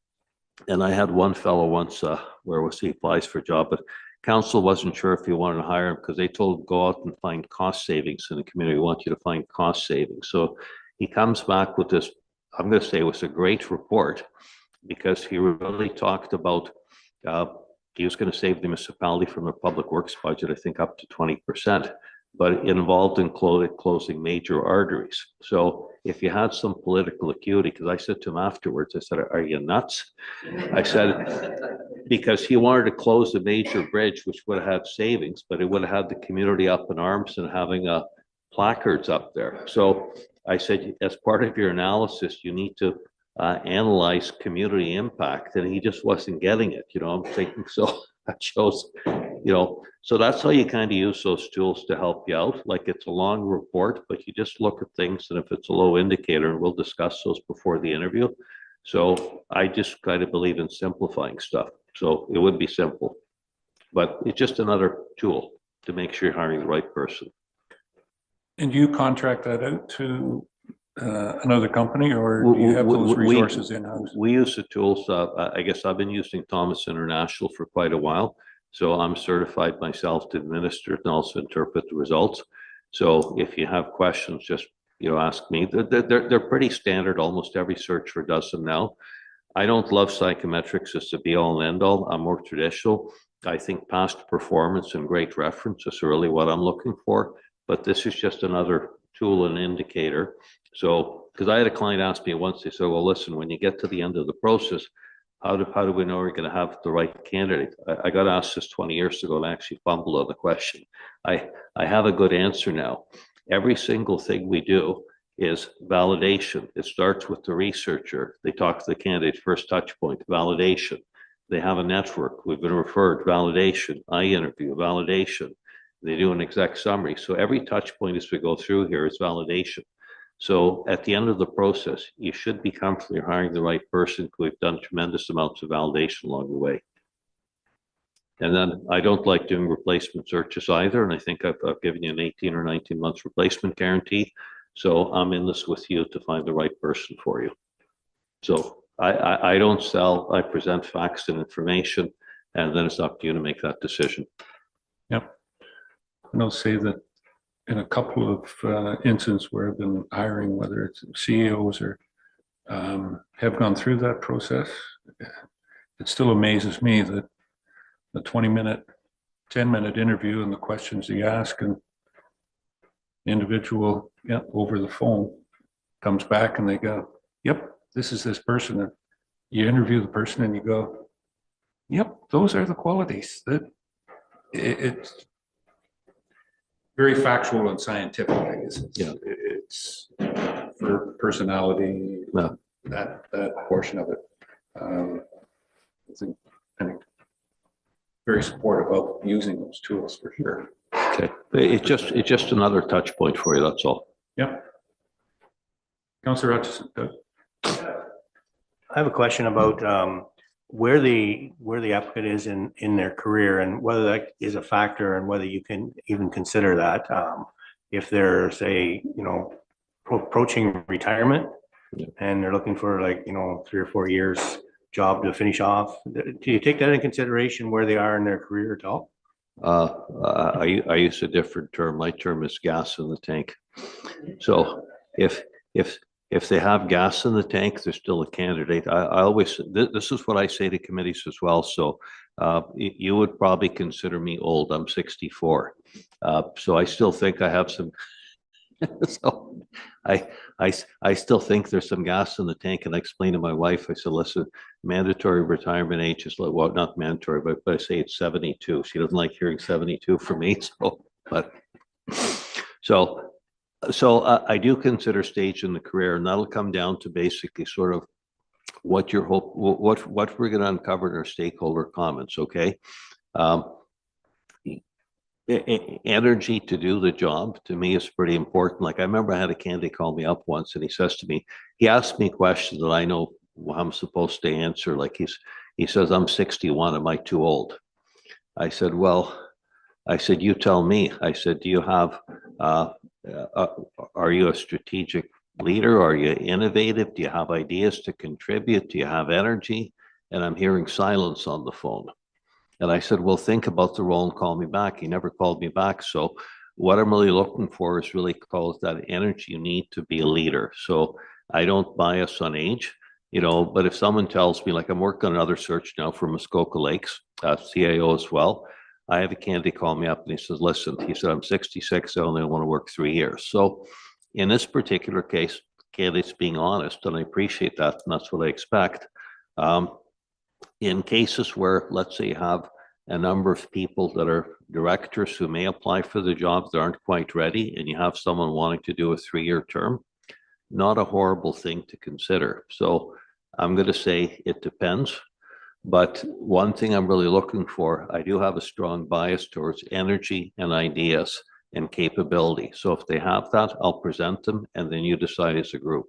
Speaker 3: And I had one fellow once where he applies for a job, but council wasn't sure if he wanted to hire him because they told him go out and find cost savings in the community. We want you to find cost savings. So he comes back with this, I'm going to say it was a great report, because he really talked about he was going to save the municipality from the public works budget, I think up to 20%. but involved in closing major arteries. So if you had some political acuity, because I said to him afterwards, I said, "Are you nuts?" I said, because he wanted to close a major bridge, which would have had savings, but it would have had the community up in arms and having placards up there. So I said, as part of your analysis, you need to analyze community impact, and he just wasn't getting it. I'm thinking, so that shows, so that's how you kind of use those tools to help you out. Like, it's a long report, but you just look at things, and if it's a low indicator, and we'll discuss those before the interview. So I just kind of believe in simplifying stuff. So it would be simple, but it's just another tool to make sure you're hiring the right person.
Speaker 1: And you contract that out to another company, or do you have those resources in-house?
Speaker 3: We use the tools. I guess I've been using Thomas International for quite a while. So I'm certified myself to administer and also interpret the results. So if you have questions, just ask me. They're pretty standard. Almost every searcher does them now. I don't love psychometrics as the be all and end all. I'm more traditional. I think past performance and great reference is really what I'm looking for. But this is just another tool and indicator. So, because I had a client ask me once, they said, "Well, listen, when you get to the end of the process, how do we know we're going to have the right candidate?" I got asked this 20 years ago, and I actually fumbled on the question. I have a good answer now. Every single thing we do is validation. It starts with the researcher. They talk to the candidate, first touch point, validation. They have a network. We've been referred, validation. I interview, validation. They do an exec summary. So every touch point as we go through here is validation. So at the end of the process, you should be comfortable hiring the right person. We've done tremendous amounts of validation along the way. And then I don't like doing replacement searches either. And I think I've given you an 18 or 19 months replacement guarantee. So I'm in this with you to find the right person for you. So I don't sell, I present facts and information, and then it's up to you to make that decision.
Speaker 1: Yep. And I'll say that in a couple of instances where I've been hiring, whether it's CEOs or have gone through that process, it still amazes me that the 20-minute, 10-minute interview and the questions you ask, and the individual over the phone comes back and they go, "Yep, this is this person." And you interview the person and you go, "Yep, those are the qualities." That it's very factual and scientific, I guess. It's for personality, that portion of it. I think very supportive of using those tools for sure.
Speaker 3: Okay, it's just another touch point for you. That's all.
Speaker 1: Yep. Councillor Hutchison.
Speaker 4: I have a question about where the applicant is in their career, and whether that is a factor, and whether you can even consider that if they're, say, approaching retirement and they're looking for 3 or 4 years job to finish off. Do you take that in consideration where they are in their career at all?
Speaker 3: I use a different term. My term is gas in the tank. So if they have gas in the tank, they're still a candidate. I always, this is what I say to committees as well. So you would probably consider me old. I'm 64. So I still think I have some, so I still think there's some gas in the tank. And I explained to my wife, I said, listen, mandatory retirement age is, well, not mandatory, but I say it's 72. She doesn't like hearing 72 from me. So I do consider stage in the career, and that'll come down to basically sort of what your hope, what we're going to uncover in our stakeholder comments. Okay. Energy to do the job to me is pretty important. Like, I remember I had a candidate call me up once, and he says to me, he asked me questions that I know I'm supposed to answer. Like he says, I'm 61. Am I too old? I said, well, you tell me. I said, do you have, are you a strategic leader? Are you innovative? Do you have ideas to contribute? Do you have energy? And I'm hearing silence on the phone. And I said, well, think about the role and call me back. He never called me back. So what I'm really looking for is really called that energy you need to be a leader. So I don't bias on age, but if someone tells me, like, I'm working on another search now for Muskoka Lakes, CAO as well. I have a candidate call me up and he says, listen, he said, I'm 66, I only want to work 3 years. So in this particular case, candidates being honest, and I appreciate that, and that's what I expect. In cases where, let's say, you have a number of people that are directors who may apply for the job that aren't quite ready, and you have someone wanting to do a 3-year term, not a horrible thing to consider. So I'm going to say it depends. But one thing I'm really looking for, I do have a strong bias towards energy and ideas and capability. So if they have that, I'll present them, and then you decide as a group.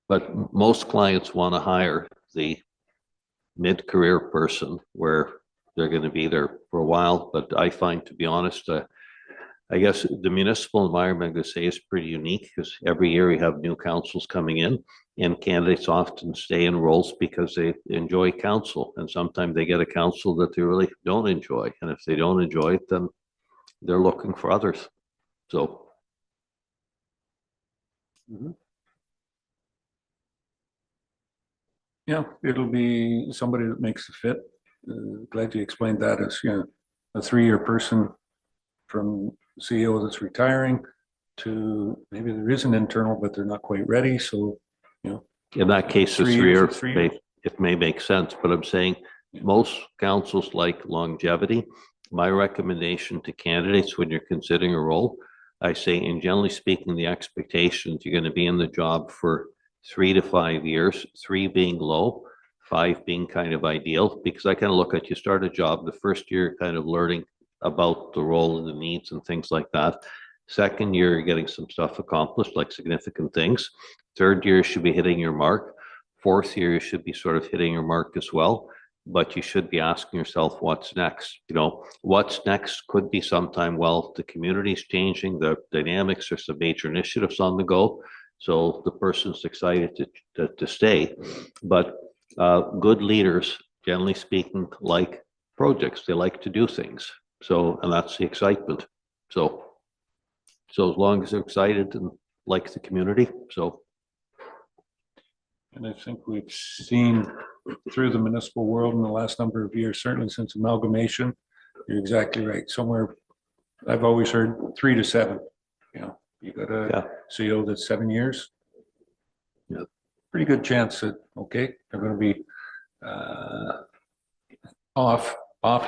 Speaker 3: But most clients want to hire the mid-career person where they're going to be there for a while. But I find, to be honest, I guess the municipal environment, I'm going to say, is pretty unique because every year we have new councils coming in, and candidates often stay in roles because they enjoy council, and sometimes they get a council that they really don't enjoy. And if they don't enjoy it, then they're looking for others. So.
Speaker 1: Yeah, it'll be somebody that makes the fit. Glad you explained that as, you know, a 3-year person from CEO that's retiring to maybe there is an internal, but they're not quite ready. So, you know,
Speaker 3: In that case, the
Speaker 1: 3
Speaker 3: 3
Speaker 1: years
Speaker 3: year,
Speaker 1: is 3 years.
Speaker 3: it may make sense, but I'm saying most councils like longevity. My recommendation to candidates when you're considering a role, I say, and generally speaking, the expectations, you're going to be in the job for 3 to 5 years, 3 being low, 5 being kind of ideal, because I kind of look at, you start a job, the first year kind of learning about the role and the needs and things like that. Second year, you're getting some stuff accomplished, like significant things. Third year, you should be hitting your mark. Fourth year, you should be sort of hitting your mark as well. But you should be asking yourself, what's next? You know, what's next could be sometime, well, the community's changing, the dynamics, there's some major initiatives on the go. So the person's excited to stay. But good leaders, generally speaking, like projects. They like to do things. So, and that's the excitement. So as long as they're excited and like the community, so.
Speaker 1: and I think we've seen through the municipal world in the last number of years, certainly since amalgamation, you're exactly right. Somewhere, I've always heard 3 to 7. You know, you got a CEO that's 7 years.
Speaker 3: Yeah.
Speaker 1: Pretty good chance that, okay, they're going to be off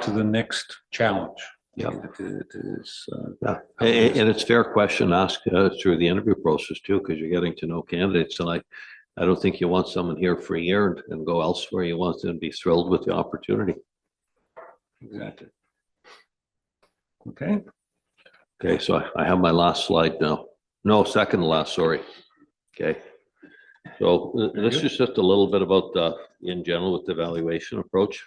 Speaker 1: to the next challenge.
Speaker 3: Yeah.
Speaker 1: It is,
Speaker 3: Yeah, and it's a fair question asked through the interview process too, because you're getting to know candidates. And I don't think you want someone here for a year and go elsewhere. You want them to be thrilled with the opportunity.
Speaker 1: exactly. Okay.
Speaker 3: Okay, so I have my last slide now. No, second to last, sorry. Okay. So this is just a little bit about in general with the evaluation approach.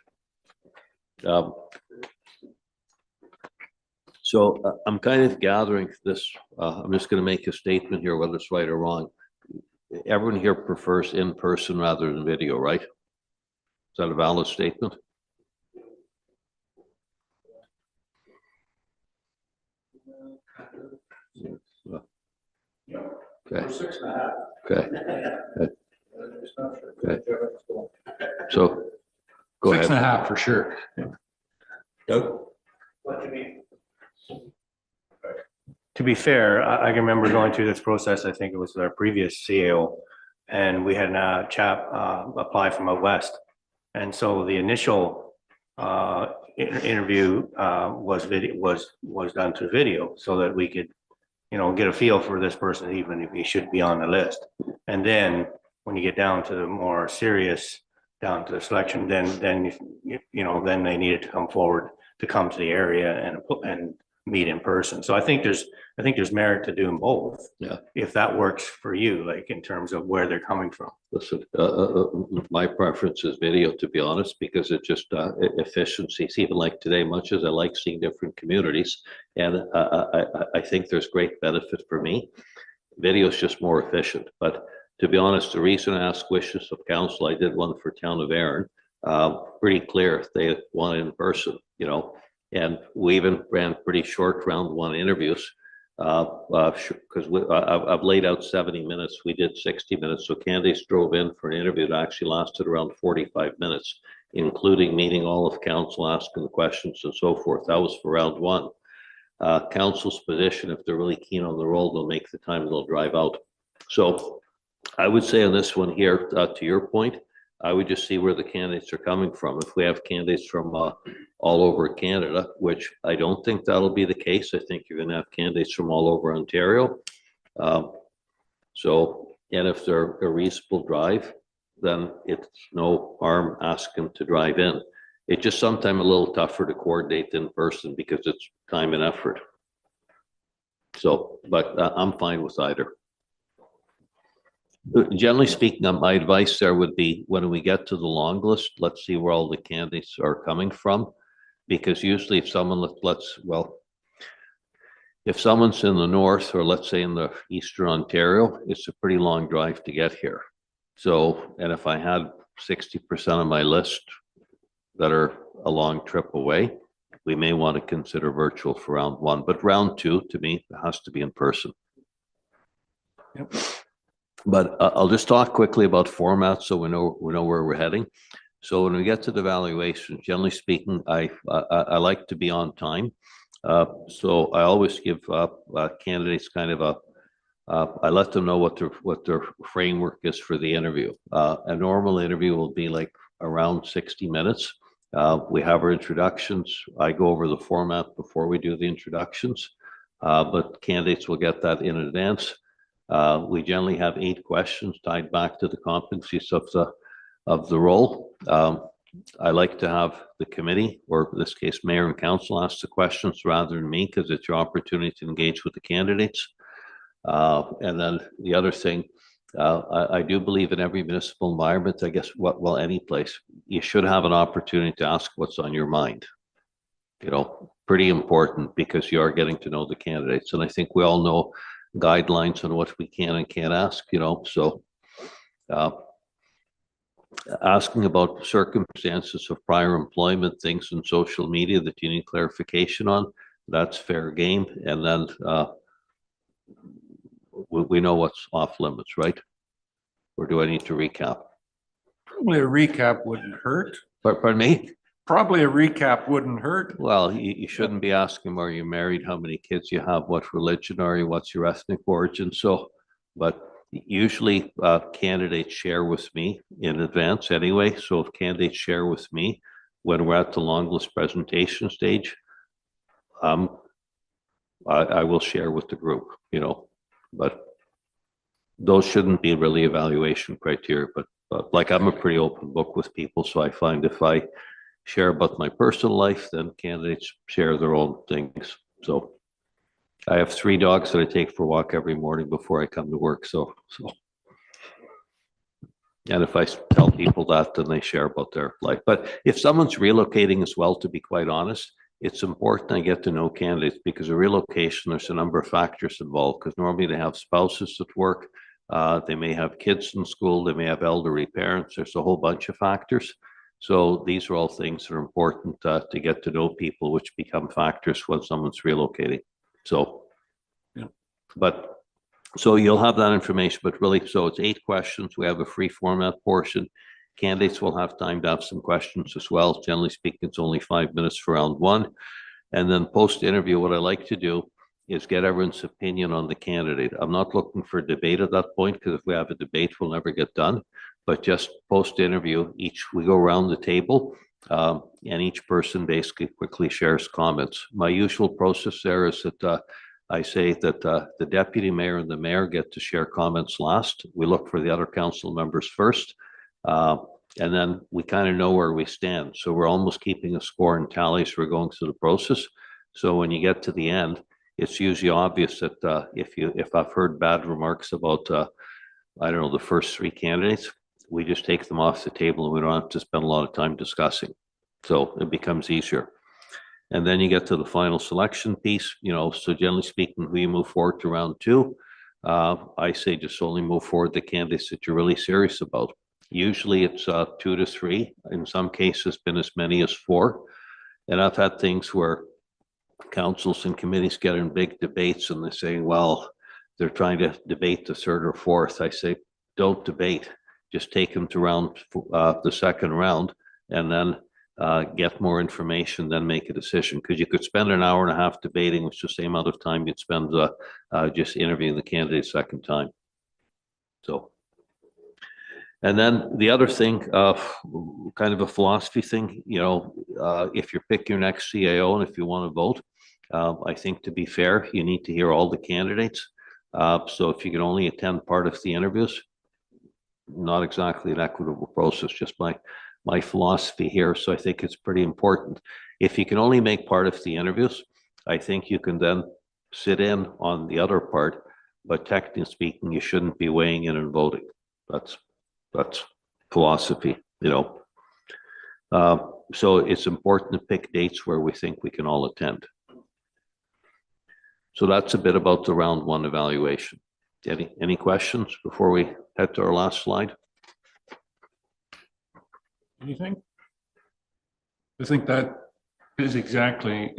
Speaker 3: So I'm kind of gathering this, I'm just going to make a statement here, whether it's right or wrong. Everyone here prefers in-person rather than video, right? Is that a valid statement? Okay. 6.5. Okay. Okay. So go ahead.
Speaker 1: 6.5 for sure.
Speaker 3: Doug?
Speaker 4: To be fair, I can remember going through this process. I think it was our previous CEO, and we had a chap apply from out west. And so the initial interview was done through video so that we could, you know, get a feel for this person, even if he should be on the list. And then when you get down to the more serious, down to the selection, then you know, then they needed to come forward to come to the area and meet in person. So I think there's merit to doing both.
Speaker 3: Yeah.
Speaker 4: If that works for you, like in terms of where they're coming from.
Speaker 3: Listen, my preference is video, to be honest, because it just efficiencies, even like today, much as I like seeing different communities, and I think there's great benefit for me. Video is just more efficient. But to be honest, the reason I asked wishes of council, I did one for Town of Erin, pretty clear. They want in person, you know, and we even ran pretty short round 1 interviews. Because I've laid out 70 minutes, we did 60 minutes, so candidates drove in for an interview that actually lasted around 45 minutes, including meeting all of council, asking the questions and so forth. That was for round one. Council's position, if they're really keen on the role, they'll make the time, they'll drive out. So I would say on this one here, to your point, I would just see where the candidates are coming from. If we have candidates from all over Canada, which I don't think that'll be the case. I think you're going to have candidates from all over Ontario. And if they're a reasonable drive, then it's no harm asking them to drive in. It's just sometimes a little tougher to coordinate in person because it's time and effort. So, but I'm fine with either. Generally speaking, my advice there would be when we get to the long list, let's see where all the candidates are coming from. Because usually if someone, if someone's in the north, or let's say in the eastern Ontario, it's a pretty long drive to get here. So, and if I had 60% of my list that are a long trip away, we may want to consider virtual for round one, but round two, to me, it has to be in person.
Speaker 1: Yep.
Speaker 3: But I'll just talk quickly about format so we know where we're heading. So when we get to the evaluation, generally speaking, I like to be on time. So I always give candidates kind of I let them know what their framework is for the interview. A normal interview will be like around 60 minutes. We have our introductions. I go over the format before we do the introductions, but candidates will get that in advance. We generally have 8 questions tied back to the competencies of the role. I like to have the committee, or in this case, mayor and council, ask the questions rather than me, because it's your opportunity to engage with the candidates. And then the other thing, I do believe in every municipal environment, I guess, any place, you should have an opportunity to ask what's on your mind. You know, pretty important, because you are getting to know the candidates. And I think we all know guidelines on what we can and can't ask, you know, so asking about circumstances of prior employment, things in social media that you need clarification on, that's fair game. And then we know what's off limits, right? Or do I need to recap?
Speaker 1: Probably a recap wouldn't hurt.
Speaker 3: Pardon me?
Speaker 1: Probably a recap wouldn't hurt.
Speaker 3: Well, you shouldn't be asking, are you married? How many kids you have? What religion are you? What's your ethnic origin? So, but usually candidates share with me in advance anyway. So if candidates share with me when we're at the long list presentation stage, I will share with the group, you know, but those shouldn't be really evaluation criteria. But like, I'm a pretty open book with people. So I find if I share about my personal life, then candidates share their own things. So I have 3 dogs that I take for a walk every morning before I come to work. So and if I tell people that, then they share about their life. But if someone's relocating as well, to be quite honest, it's important I get to know candidates, because a relocation, there's a number of factors involved, because normally they have spouses at work, they may have kids in school, they may have elderly parents, there's a whole bunch of factors. So these are all things that are important to get to know people, which become factors when someone's relocating. So,
Speaker 1: yeah.
Speaker 3: But so you'll have that information, but really, so it's 8 questions. We have a free format portion. Candidates will have time to have some questions as well. Generally speaking, it's only 5 minutes for round 1. And then post-interview, what I like to do is get everyone's opinion on the candidate. I'm not looking for debate at that point, because if we have a debate, we'll never get done. But just post-interview, we go around the table, and each person basically quickly shares comments. My usual process there is that I say that the deputy mayor and the mayor get to share comments last. We look for the other council members first, and then we kind of know where we stand. So we're almost keeping a score and tally as we're going through the process. So when you get to the end, it's usually obvious that if I've heard bad remarks about, I don't know, the first 3 candidates, we just take them off the table and we don't have to spend a lot of time discussing. So it becomes easier. And then you get to the final selection piece, you know, so generally speaking, we move forward to round 2. I say just only move forward the candidates that you're really serious about. Usually it's 2 to 3. In some cases, been as many as 4. And I've had things where councils and committees get in big debates and they say, well, they're trying to debate the third or fourth. I say, don't debate. Just take them to the second round and then get more information, then make a decision. Because you could spend an hour and a half debating, which is the same amount of time you'd spend just interviewing the candidate second time. So, and then the other thing, kind of a philosophy thing, if you pick your next CAO and if you want to vote, I think to be fair, you need to hear all the candidates. So if you can only attend part of the interviews, not exactly an equitable process, just my philosophy here. So I think it's pretty important. If you can only make part of the interviews, I think you can then sit in on the other part, but technically speaking, you shouldn't be weighing in and voting. That's philosophy, So it's important to pick dates where we think we can all attend. So that's a bit about the round one evaluation. Any questions before we head to our last slide?
Speaker 1: Anything? I think that is exactly,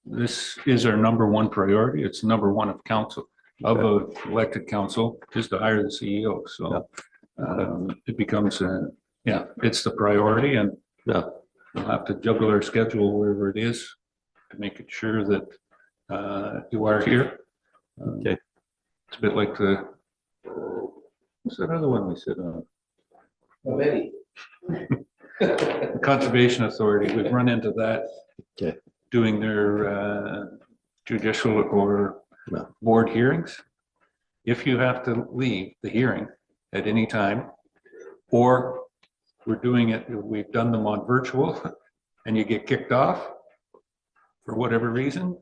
Speaker 1: this is our number one priority. It's number one of council, of a elected council, is to hire the CEO. So it becomes, it's the priority, and we'll have to juggle our schedule wherever it is to make it sure that you are here.
Speaker 3: Okay.
Speaker 1: It's a bit like what's that other one we sit on? The Conservation Authority. We've run into that.
Speaker 3: Okay.
Speaker 1: Doing their judicial or board hearings. If you have to leave the hearing at any time, or we've done them on virtual, and you get kicked off for whatever reason,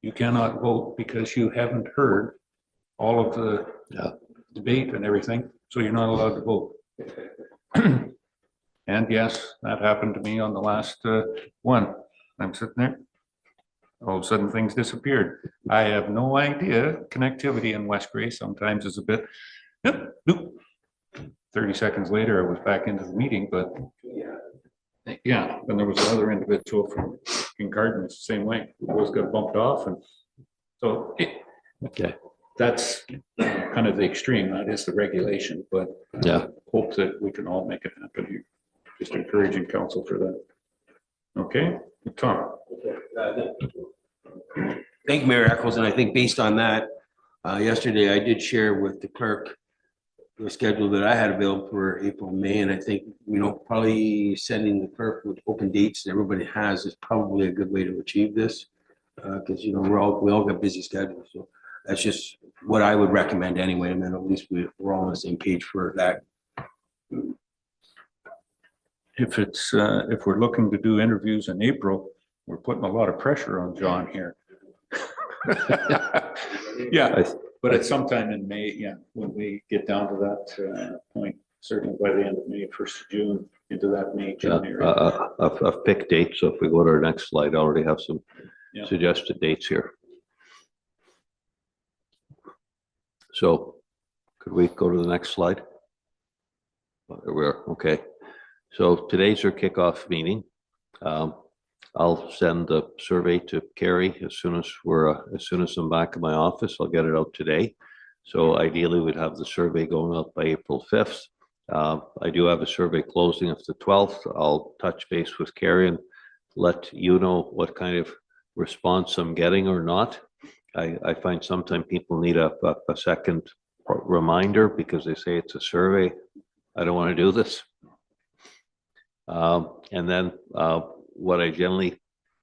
Speaker 1: you cannot vote because you haven't heard all of the debate and everything, so you're not allowed to vote. And yes, that happened to me on the last one. I'm sitting there, all of a sudden things disappeared. I have no idea. Connectivity in West Grey sometimes is a bit, 30 seconds later, I was back into the meeting, but yeah, and there was another individual from Kincardine, the same way, who was got bumped off, and so that's kind of the extreme. That is the regulation, but hope that we can all make it happen here. Just encouraging council for that. Okay, Tom.
Speaker 9: Thank you, Mayor Eccles, and I think based on that, yesterday I did share with the clerk the schedule that I had available for April, May, and I think, probably sending the clerk with open dates that everybody has is probably a good way to achieve this. Because, we all got busy schedules, so that's just what I would recommend anyway, and then at least we're all on the same page for that.
Speaker 1: If we're looking to do interviews in April, we're putting a lot of pressure on John here. Yeah, but it's sometime in May, when we get down to that point, certainly by the end of May, 1st of June, into that May, June area.
Speaker 3: I've picked dates, so if we go to our next slide, I already have some suggested dates here. So could we go to the next slide? There we are, okay. So today's our kickoff meeting. I'll send the survey to Carrie as soon as I'm back in my office. I'll get it out today. So ideally, we'd have the survey going out by April 5th. I do have a survey closing of the 12th. I'll touch base with Carrie and let you know what kind of response I'm getting or not. I find sometimes people need a second reminder because they say it's a survey. I don't want to do this. And then what I generally,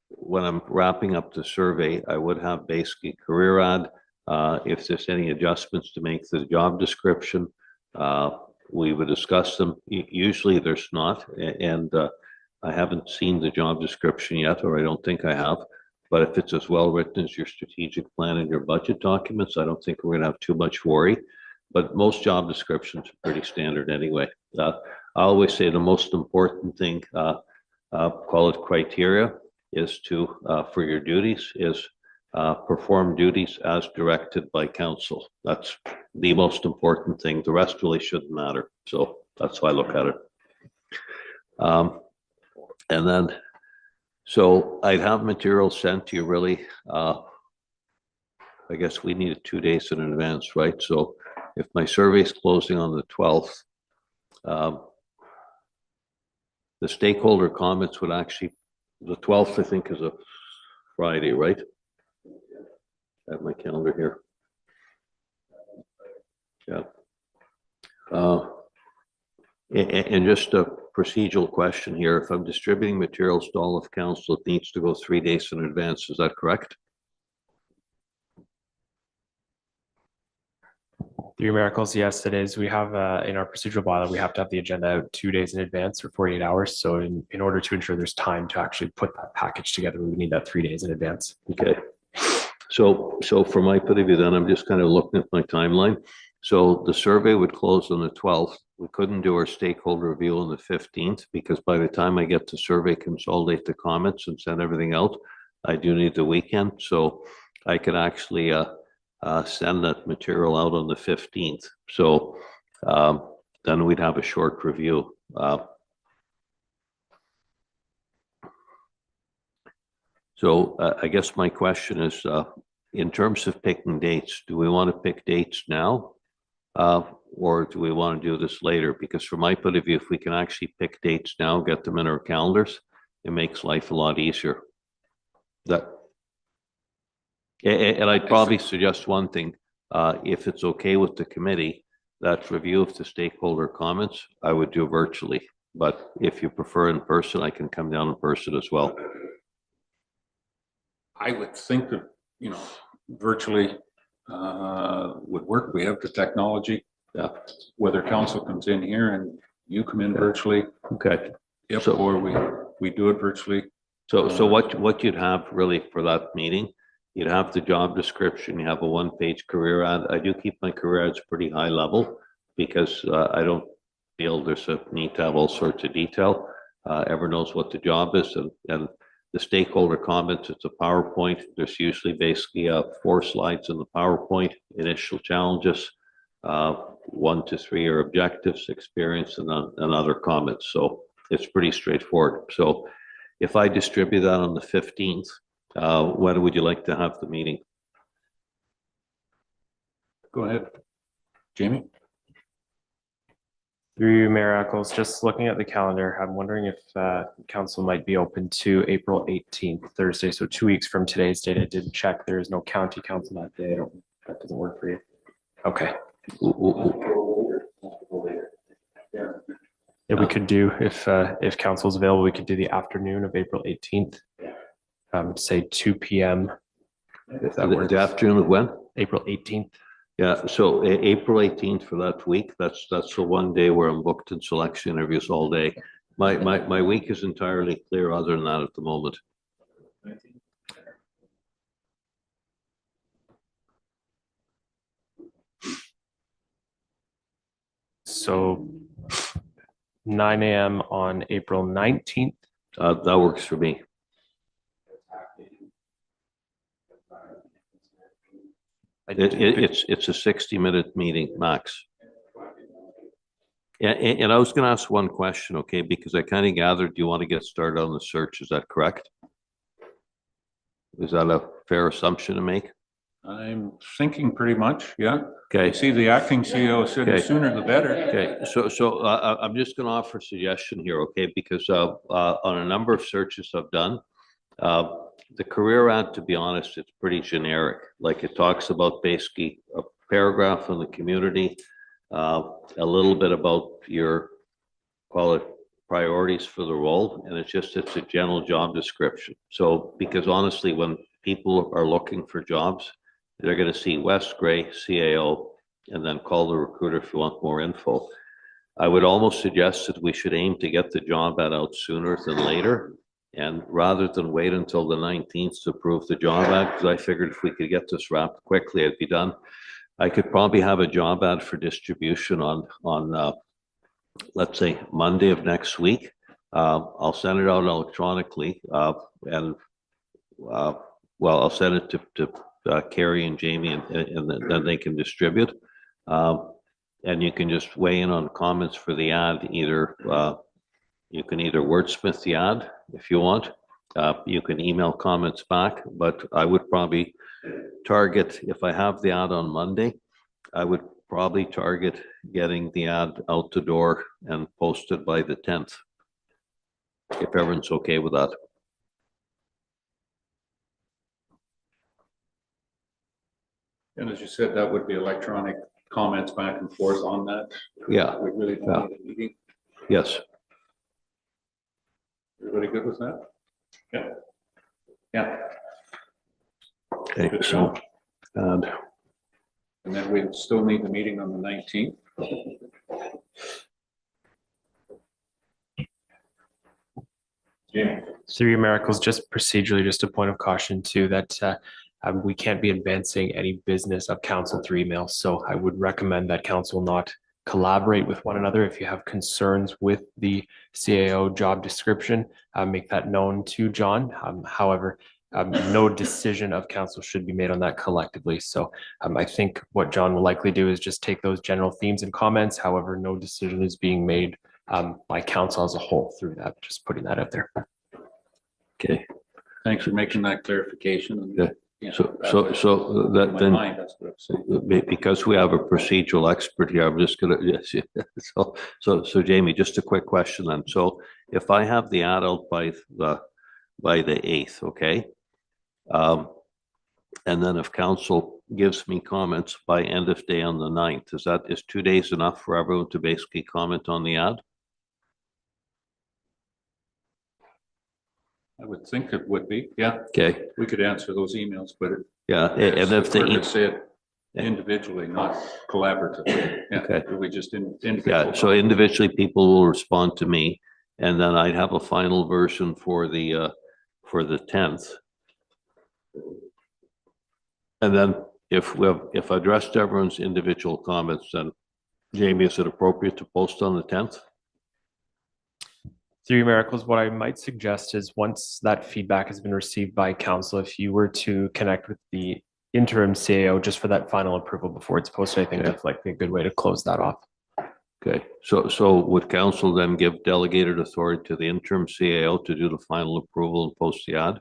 Speaker 3: when I'm wrapping up the survey, I would have basically career ad. If there's any adjustments to make to the job description, we would discuss them. Usually there's not, and I haven't seen the job description yet, or I don't think I have. But if it's as well written as your strategic plan and your budget documents, I don't think we're gonna have too much worry. But most job descriptions are pretty standard anyway. I always say the most important thing, call it criteria, is to, for your duties, is perform duties as directed by council. That's the most important thing. The rest really shouldn't matter. So that's how I look at it. And then So I'd have material sent to you really, I guess we need it 2 days in advance, right? So if my survey is closing on the 12th, the stakeholder comments would actually, the 12th, I think, is a Friday, right? I have my calendar here. Yeah. And just a procedural question here. If I'm distributing materials to all of council, it needs to go 3 days in advance. Is that correct?
Speaker 10: Through your miracles, yes, it is. We have in our procedural bylaw, we have to have the agenda out 2 days in advance or 48 hours. So in order to ensure there's time to actually put that package together, we would need that 3 days in advance.
Speaker 3: Okay. So from my point of view, then I'm just kind of looking at my timeline. So the survey would close on the 12th. We couldn't do our stakeholder review on the 15th because by the time I get the survey, consolidate the comments and send everything out, I do need the weekend. So I could actually send that material out on the 15th. So then we'd have a short review. So I guess my question is, in terms of picking dates, do we want to pick dates now? Or do we want to do this later? Because from my point of view, if we can actually pick dates now, get them in our calendars, it makes life a lot easier. And I'd probably suggest one thing, if it's okay with the committee, that review of the stakeholder comments, I would do virtually. But if you prefer in person, I can come down in person as well.
Speaker 1: I would think that, virtually would work. We have the technology.
Speaker 3: Yeah.
Speaker 1: Whether council comes in here and you come in virtually.
Speaker 3: Okay.
Speaker 1: Yep,
Speaker 3: So-
Speaker 1: or we do it virtually.
Speaker 3: So what you'd have really for that meeting, you'd have the job description, you have a one-page career ad. I do keep my career ads pretty high level because I don't feel there's a need to have all sorts of detail. Everyone knows what the job is and the stakeholder comments, it's a PowerPoint. There's usually basically 4 slides in the PowerPoint, initial challenges, 1 to 3 are objectives, experience, and other comments. So it's pretty straightforward. So if I distribute that on the 15th, when would you like to have the meeting?
Speaker 1: Go ahead, Jamie.
Speaker 10: Through Mayor Eccles, just looking at the calendar, I'm wondering if council might be open to April 18th, Thursday. So 2 weeks from today's date. I did check. There is no county council that day. That doesn't work for you. Okay. Yeah, we could do, if council's available, we could do the afternoon of April 18th. Say 2 p.m. If that works.
Speaker 3: The afternoon of when?
Speaker 10: April 18th.
Speaker 3: Yeah, so April 18th for that week, that's the one day where I'm booked in selection interviews all day. My week is entirely clear other than that at the moment.
Speaker 10: So 9 a.m. on April 19th.
Speaker 3: That works for me. It's a 60-minute meeting max. Yeah, and I was going to ask one question, okay, because I kind of gathered you want to get started on the search. Is that correct? Is that a fair assumption to make?
Speaker 1: I'm thinking pretty much, yeah. I
Speaker 3: Okay.
Speaker 1: see the acting CEO said the
Speaker 3: Okay.
Speaker 1: sooner the better.
Speaker 3: Okay, so I'm just going to offer a suggestion here, okay? Because on a number of searches I've done, the career ad, to be honest, it's pretty generic. Like it talks about basically a paragraph on the community, a little bit about your, call it priorities for the role, and it's a general job description. So because honestly, when people are looking for jobs, they're going to see Wes Gray, CAO, and then call the recruiter if you want more info. I would almost suggest that we should aim to get the job ad out sooner than later. And rather than wait until the 19th to approve the job ad, because I figured if we could get this wrapped quickly, it'd be done. I could probably have a job ad for distribution on let's say Monday of next week. I'll send it out electronically, and I'll send it to Carrie and Jamie, and then they can distribute. And you can just weigh in on comments for the ad. You can either wordsmith the ad if you want, You can email comments back, but I would probably target, if I have the ad on Monday, I would probably target getting the ad out the door and posted by the 10th. If everyone's okay with that.
Speaker 1: And as you said, that would be electronic comments back and forth on that.
Speaker 3: Yeah,
Speaker 1: We really don't need a meeting.
Speaker 3: yes.
Speaker 1: Everybody good with that? Yeah. Yeah,
Speaker 3: Okay, so, and
Speaker 1: and then we still need the meeting on the 19th. Yeah.
Speaker 10: Through your miracles, just procedurally, just a point of caution too, that we can't be advancing any business of council through email. So I would recommend that council not collaborate with one another. If you have concerns with the CAO job description, make that known to John. However, no decision of council should be made on that collectively. So I think what John will likely do is just take those general themes and comments. However, no decision is being made by council as a whole through that. Just putting that out there.
Speaker 3: okay,
Speaker 1: Thanks for making that clarification.
Speaker 3: Okay.
Speaker 1: Yeah,
Speaker 3: so
Speaker 1: in
Speaker 3: that
Speaker 1: my
Speaker 3: then.
Speaker 1: mind, that's what I'm saying.
Speaker 3: Because we have a procedural expert here, I'm just gonna, yes, so Jamie, just a quick question then. So if I have the ad out by the 8th, okay? And then if council gives me comments by end of day on the 9th, is 2 days enough for everyone to basically comment on the ad?
Speaker 1: I would think it would be, yeah.
Speaker 3: Okay,
Speaker 1: We could answer those emails, but
Speaker 3: yeah, and if
Speaker 1: it's
Speaker 3: the,
Speaker 1: important to say it individually, not collaboratively. Yeah,
Speaker 3: Okay.
Speaker 1: we just
Speaker 3: yeah,
Speaker 1: individual.
Speaker 3: so individually, people will respond to me, and then I'd have a final version for the 10th. And then if I addressed everyone's individual comments, then Jamie, is it appropriate to post on the 10th?
Speaker 10: Through your miracles, what I might suggest is once that feedback has been received by council, if you were to connect with the interim CAO just for that final approval before it's posted, I think that's likely a good way to close that off.
Speaker 3: Okay, so would council then give delegated authority to the interim CAO to do the final approval and post the ad?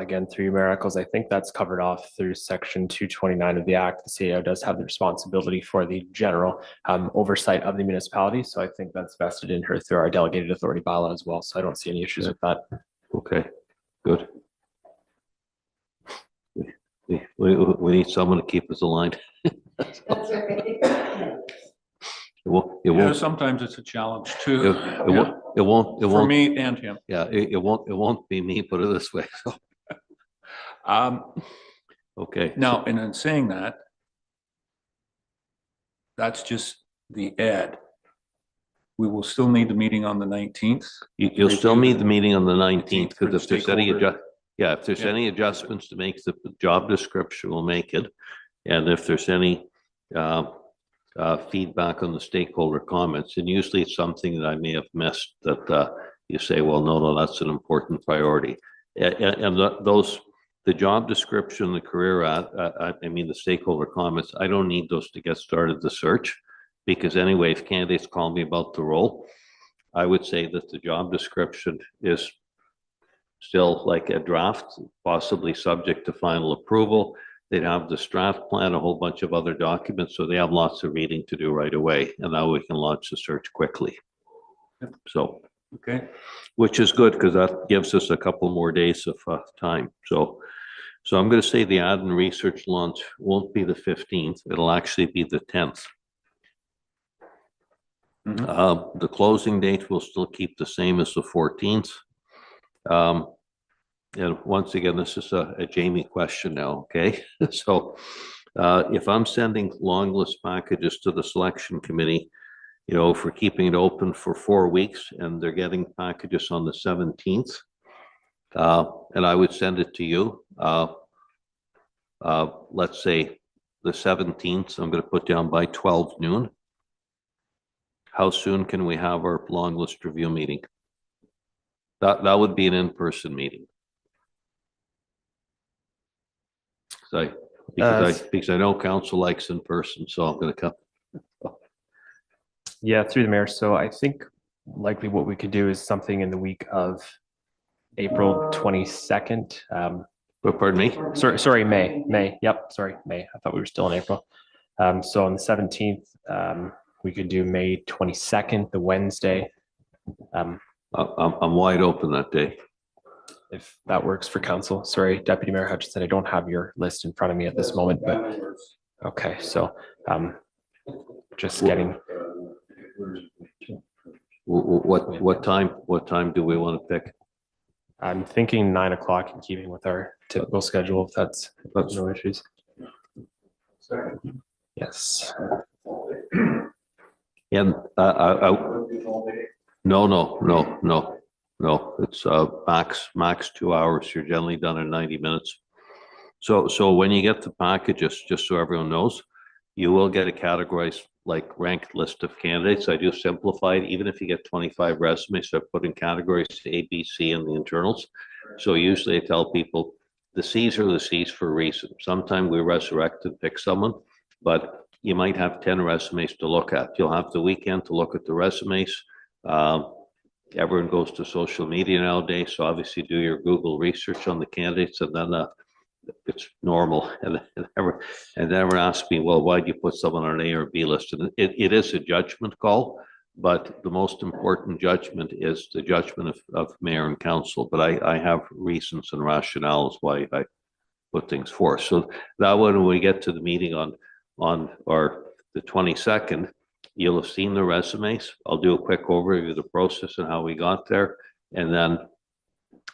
Speaker 10: Again, through your miracles, I think that's covered off through section 229 of the act. The CAO does have the responsibility for the general oversight of the municipality. So I think that's vested in her through our delegated authority bylaw as well. So I don't see any issues with that.
Speaker 3: Okay, good. We need someone to keep us aligned.
Speaker 2: That's right.
Speaker 3: It
Speaker 1: Yeah,
Speaker 3: won't,
Speaker 1: sometimes it's a challenge too.
Speaker 3: it won't,
Speaker 1: For me and him.
Speaker 3: yeah, it won't be me, put it this way. So, okay.
Speaker 1: Now, and in saying that, that's just the ad. We will still need the meeting on the 19th.
Speaker 3: You'll still need the meeting on the 19th,
Speaker 1: for
Speaker 3: because
Speaker 1: the
Speaker 3: if there's any
Speaker 1: stakeholder.
Speaker 3: if there's
Speaker 1: Yeah.
Speaker 3: any adjustments to make the job description, we'll make it. And if there's any feedback on the stakeholder comments, and usually it's something that I may have missed that you say, well, no, that's an important priority. And the job description, the career I mean, the stakeholder comments, I don't need those to get started the search. Because anyway, if candidates call me about the role, I would say that the job description is still like a draft, possibly subject to final approval. They'd have the draft plan, a whole bunch of other documents, so they have lots of reading to do right away, and now we can launch the search quickly. So,
Speaker 1: Okay,
Speaker 3: which is good, because that gives us a couple more days of time. So I'm going to say the ad and research launch won't be the 15th, it'll actually be the 10th. The closing date will still keep the same as the 14th. And once again, this is a Jamie question now, okay? So if I'm sending long list packages to the selection committee, you know, if we're keeping it open for 4 weeks and they're getting packages on the 17th, and I would send it to you, let's say the 17th, so I'm going to put down by 12 noon. How soon can we have our long list review meeting? That would be an in-person meeting. So, because I know council likes in person, so I'm going to come.
Speaker 10: Yeah, through the mayor. So I think likely what we could do is something in the week of April 22nd.
Speaker 3: Pardon me?
Speaker 10: Sorry, May. Yep, sorry, May. I thought we were still in April. So on the 17th, we could do May 22nd, the Wednesday.
Speaker 3: I'm wide open that day.
Speaker 10: If that works for council. Sorry, Deputy Mayor Hutchinson, I don't have your list in front of me at this moment, but okay, so just getting.
Speaker 3: What time do we want to pick?
Speaker 10: I'm thinking 9 o'clock in keeping with our typical schedule, if that's no issues. Yes.
Speaker 3: And no, it's max 2 hours. You're generally done in 90 minutes. So when you get the packages, just so everyone knows, you will get a categorized like ranked list of candidates. I do simplify it. Even if you get 25 resumes, I put in categories A, B, C, and the internals. So usually I tell people the C's are the C's for a reason. Sometimes we resurrect and pick someone, but you might have 10 resumes to look at. You'll have the weekend to look at the resumes. Everyone goes to social media nowadays, so obviously do your Google research on the candidates, and then it's normal. And everyone asks me, well, why do you put someone on an A or B list? And it is a judgment call, but the most important judgment is the judgment of mayor and council. But I have reasons and rationales why I put things forth. So that when we get to the meeting on the 22nd, you'll have seen the resumes. I'll do a quick overview of the process and how we got there. And then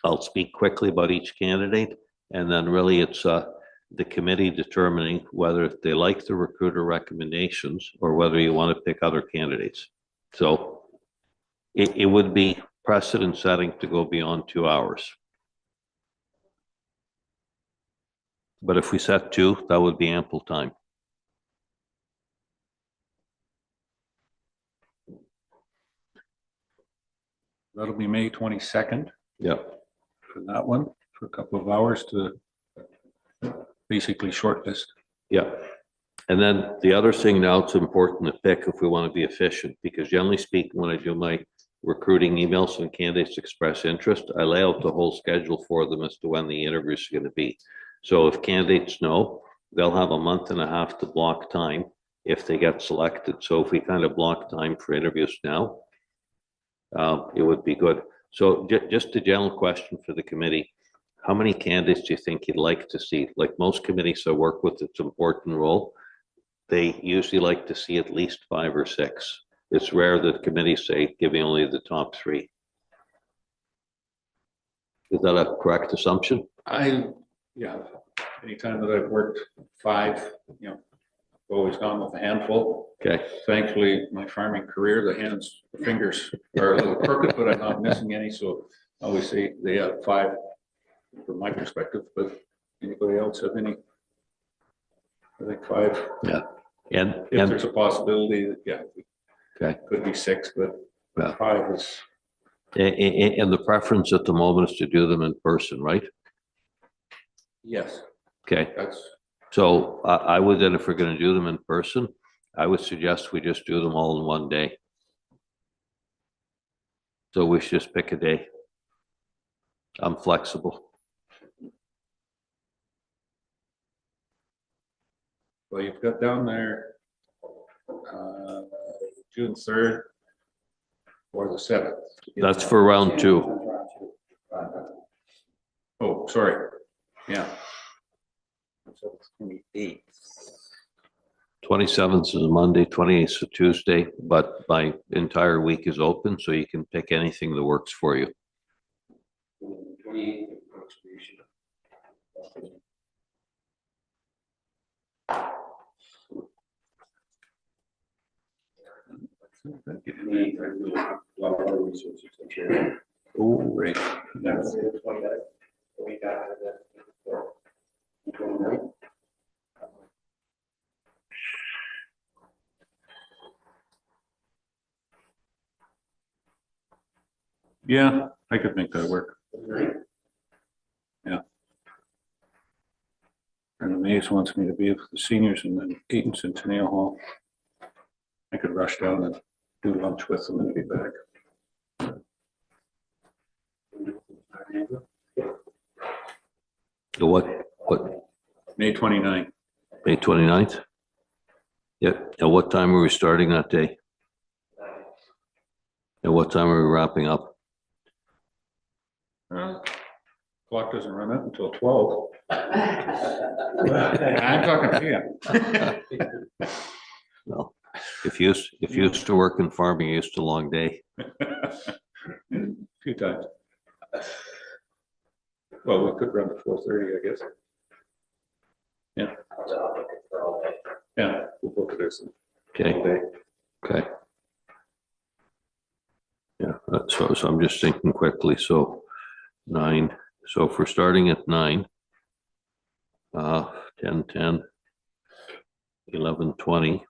Speaker 3: I'll speak quickly about each candidate. And then really it's the committee determining whether they like the recruiter recommendations or whether you want to pick other candidates. So it would be precedent setting to go beyond 2 hours. But if we set 2, that would be ample time.
Speaker 1: That'll be May 22nd.
Speaker 3: Yep.
Speaker 1: For that one, for a couple of hours to basically shortlist.
Speaker 3: Yeah. And then the other thing now, it's important to pick if we want to be efficient, because generally speaking, when I do my recruiting emails and candidates express interest, I lay out the whole schedule for them as to when the interviews are going to be. So if candidates know, they'll have a month and a half to block time if they get selected. So if we kind of block time for interviews now, it would be good. So just a general question for the committee. How many candidates do you think you'd like to see? Like most committees I work with, it's an important role. They usually like to see at least 5 or 6. It's rare that committees say, give me only the top 3. Is that a correct assumption?
Speaker 1: Yeah, anytime that I've worked 5, I've always gone with a handful.
Speaker 3: Okay.
Speaker 1: Thankfully, my farming career, the fingers are a little crooked, but I'm not missing any. So I always say they have 5 from my perspective, but anybody else have any? I think 5.
Speaker 3: Yeah. And
Speaker 1: If there's a possibility that, yeah.
Speaker 3: Okay.
Speaker 1: Could be 6, but
Speaker 3: Yeah.
Speaker 1: 5 is.
Speaker 3: And the preference at the moment is to do them in person, right?
Speaker 1: Yes,
Speaker 3: Okay.
Speaker 1: that's.
Speaker 3: So I would then, if we're going to do them in person, I would suggest we just do them all in one day. So we should just pick a day. I'm flexible.
Speaker 1: Well, you've got down there June 3rd or the 7th.
Speaker 3: That's for round 2.
Speaker 1: Oh, sorry. Yeah. 28th.
Speaker 3: 27th is a Monday, 28th is a Tuesday, but my entire week is open, so you can pick anything that works for you.
Speaker 1: Oh, right. Yeah, I could make that work. Yeah. And the Maze wants me to be with the seniors in the Eaton Centennial Hall. I could rush down and do lunch with them and be back.
Speaker 3: What,
Speaker 1: May 29th.
Speaker 3: May 29th? Yep, and what time are we starting that day? And what time are we wrapping up?
Speaker 1: Clock doesn't run out until 12. I'm talking to you.
Speaker 3: No, if you used to work in farming, you used to long day.
Speaker 1: Few times. Well, we could run to 4:30, I guess. Yeah. Yeah, we'll book it as
Speaker 3: Okay,
Speaker 1: all day.
Speaker 3: okay. Yeah, so I'm just thinking quickly, so 9, so if we're starting at 9, 10, 11, 20.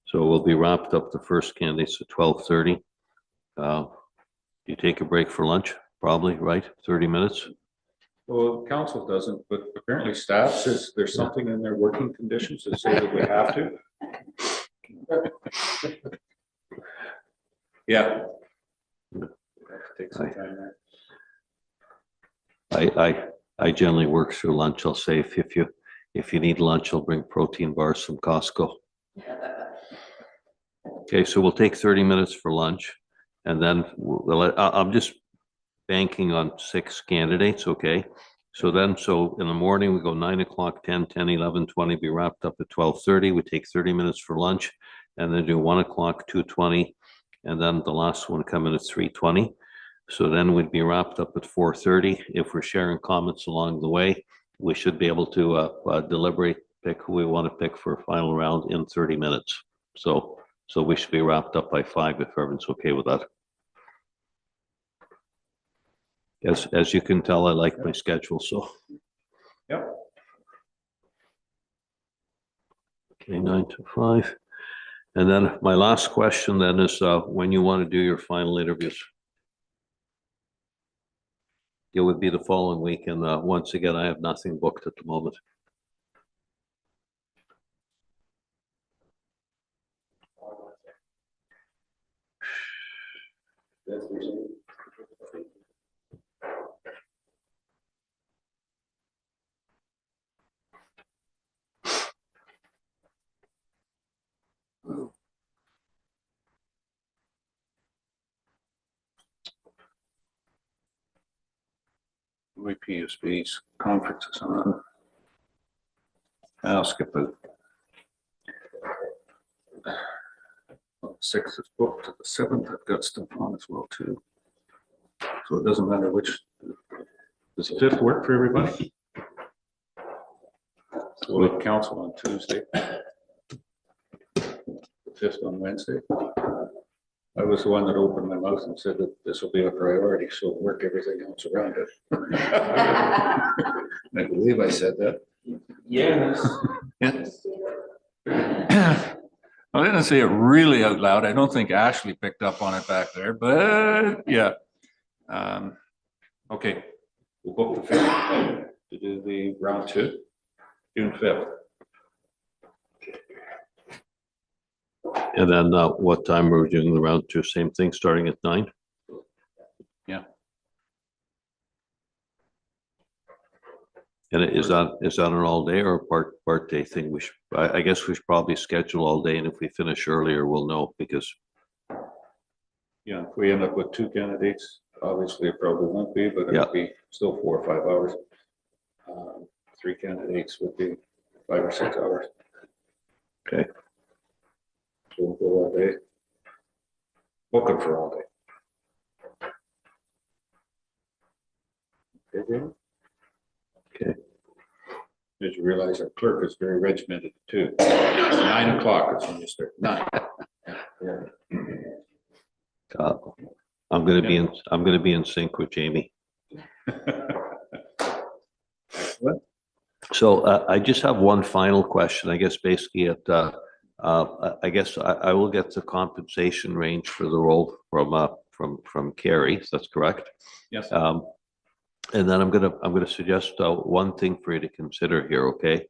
Speaker 3: So we'll be wrapped up the first candidates at 12:30. You take a break for lunch, probably, right? 30 minutes?
Speaker 1: Well, council doesn't, but apparently staff says there's something in their working conditions that say that we have to. Yeah. We'll have to take some time there.
Speaker 3: I generally work through lunch. I'll say if you need lunch, I'll bring protein bars from Costco. Okay, so we'll take 30 minutes for lunch, and then I'm just banking on 6 candidates, okay? So in the morning, we go 9 o'clock, 10, 11, 20, be wrapped up at 12:30. We take 30 minutes for lunch, and then do 1 o'clock, 2:20, and then the last one come in at 3:20. So then we'd be wrapped up at 4:30. If we're sharing comments along the way, we should be able to deliberate, pick who we want to pick for a final round in 30 minutes. So we should be wrapped up by 5 if everyone's okay with that. As you can tell, I like my schedule, so.
Speaker 1: Yep.
Speaker 3: Okay, 9 to 5. And then my last question then is when you want to do your final interviews. It would be the following week, and once again, I have nothing booked at the moment.
Speaker 1: PSB's conferences on. I'll skip it. 6th is booked to the 7th. I've got stuff on as well too. So it doesn't matter which. Does the 5th work for everybody? We'll have council on Tuesday. The 5th on Wednesday. I was the one that opened my mouth and said that this will be a priority, so work everything else around it. I believe I said that.
Speaker 9: Yes.
Speaker 1: I didn't say it really out loud. I don't think Ashley picked up on it back there, but yeah. Okay, we'll book the 5th to do the round 2, June 5th.
Speaker 3: And then what time are we doing the round 2? Same thing, starting at 9?
Speaker 1: Yeah.
Speaker 3: And is that an all day or a part day thing? I guess we should probably schedule all day, and if we finish earlier, we'll know, because.
Speaker 1: Yeah, if we end up with 2 candidates, obviously it probably won't be, but
Speaker 3: Yeah.
Speaker 1: it'll be still 4 or 5 hours. 3 candidates would be 5 or 6 hours.
Speaker 3: Okay.
Speaker 1: So we'll go all day. Book it for all day. Okay, David?
Speaker 3: Okay.
Speaker 1: Did you realize our clerk is very regimented too? 9 o'clock is when you start. 9.
Speaker 3: I'm gonna be in sync with Jamie.
Speaker 1: Excellent.
Speaker 3: So I just have one final question, I guess, basically I guess I will get the compensation range for the role from Carrie, if that's correct.
Speaker 1: Yes.
Speaker 3: And then I'm gonna suggest one thing for you to consider here, okay?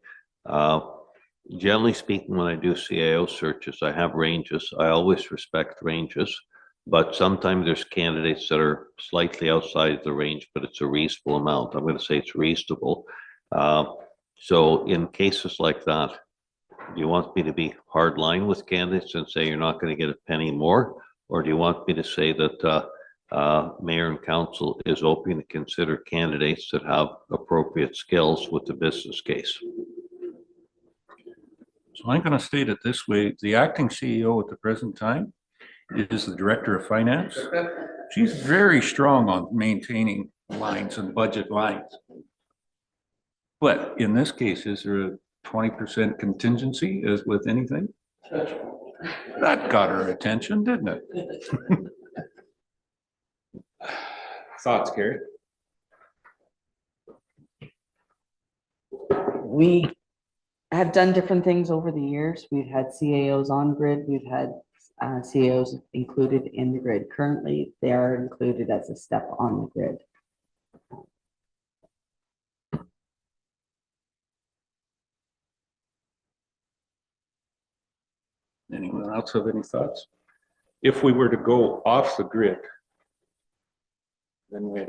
Speaker 3: Generally speaking, when I do CAO searches, I have ranges. I always respect ranges. But sometimes there's candidates that are slightly outside the range, but it's a reasonable amount. I'm going to say it's reasonable. So in cases like that, do you want me to be hard line with candidates and say you're not going to get a penny more? Or do you want me to say that mayor and council is open to consider candidates that have appropriate skills with the business case?
Speaker 1: So I'm going to state it this way. The acting CEO at the present time is the director of finance. She's very strong on maintaining lines and budget lines. But in this case, is there a 20% contingency as with anything? That got her attention, didn't it? Thoughts, Gary?
Speaker 7: We have done different things over the years. We've had CAOs on grid. We've had CAOs included in the grid. Currently, they are included as a step on the grid.
Speaker 1: Anyone else have any thoughts? If we were to go off the grid, then we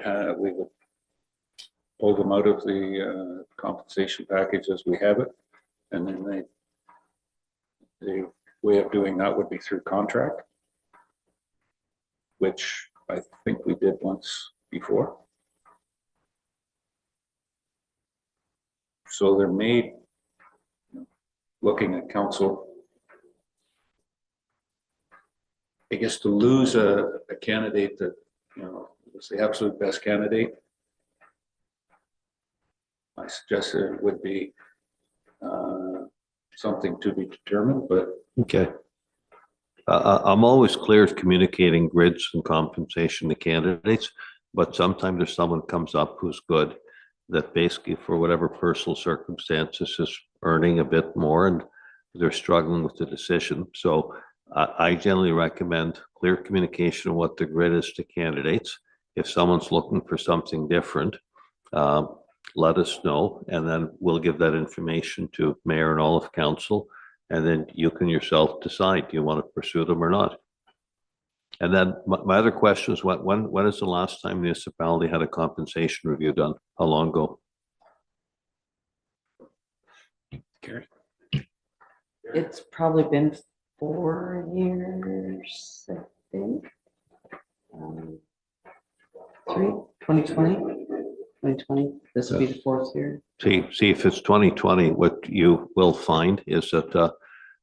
Speaker 1: would pull them out of the compensation package as we have it. And then the way of doing that would be through contract, which I think we did once before. So they're made, looking at council, I guess, to lose a candidate that, was the absolute best candidate. I suggest it would be something to be determined, but
Speaker 3: Okay. I'm always clear communicating grids and compensation to candidates, but sometimes there's someone comes up who's good that basically for whatever personal circumstances is earning a bit more and they're struggling with the decision. So I generally recommend clear communication of what the grid is to candidates. If someone's looking for something different, let us know, and then we'll give that information to mayor and all of council. And then you can yourself decide, do you want to pursue them or not? And then my other question is, when is the last time municipality had a compensation review done? How long ago?
Speaker 1: Gary?
Speaker 7: It's probably been 4 years, I think. 2020. This will be the 4th year.
Speaker 3: See, if it's 2020, what you will find is that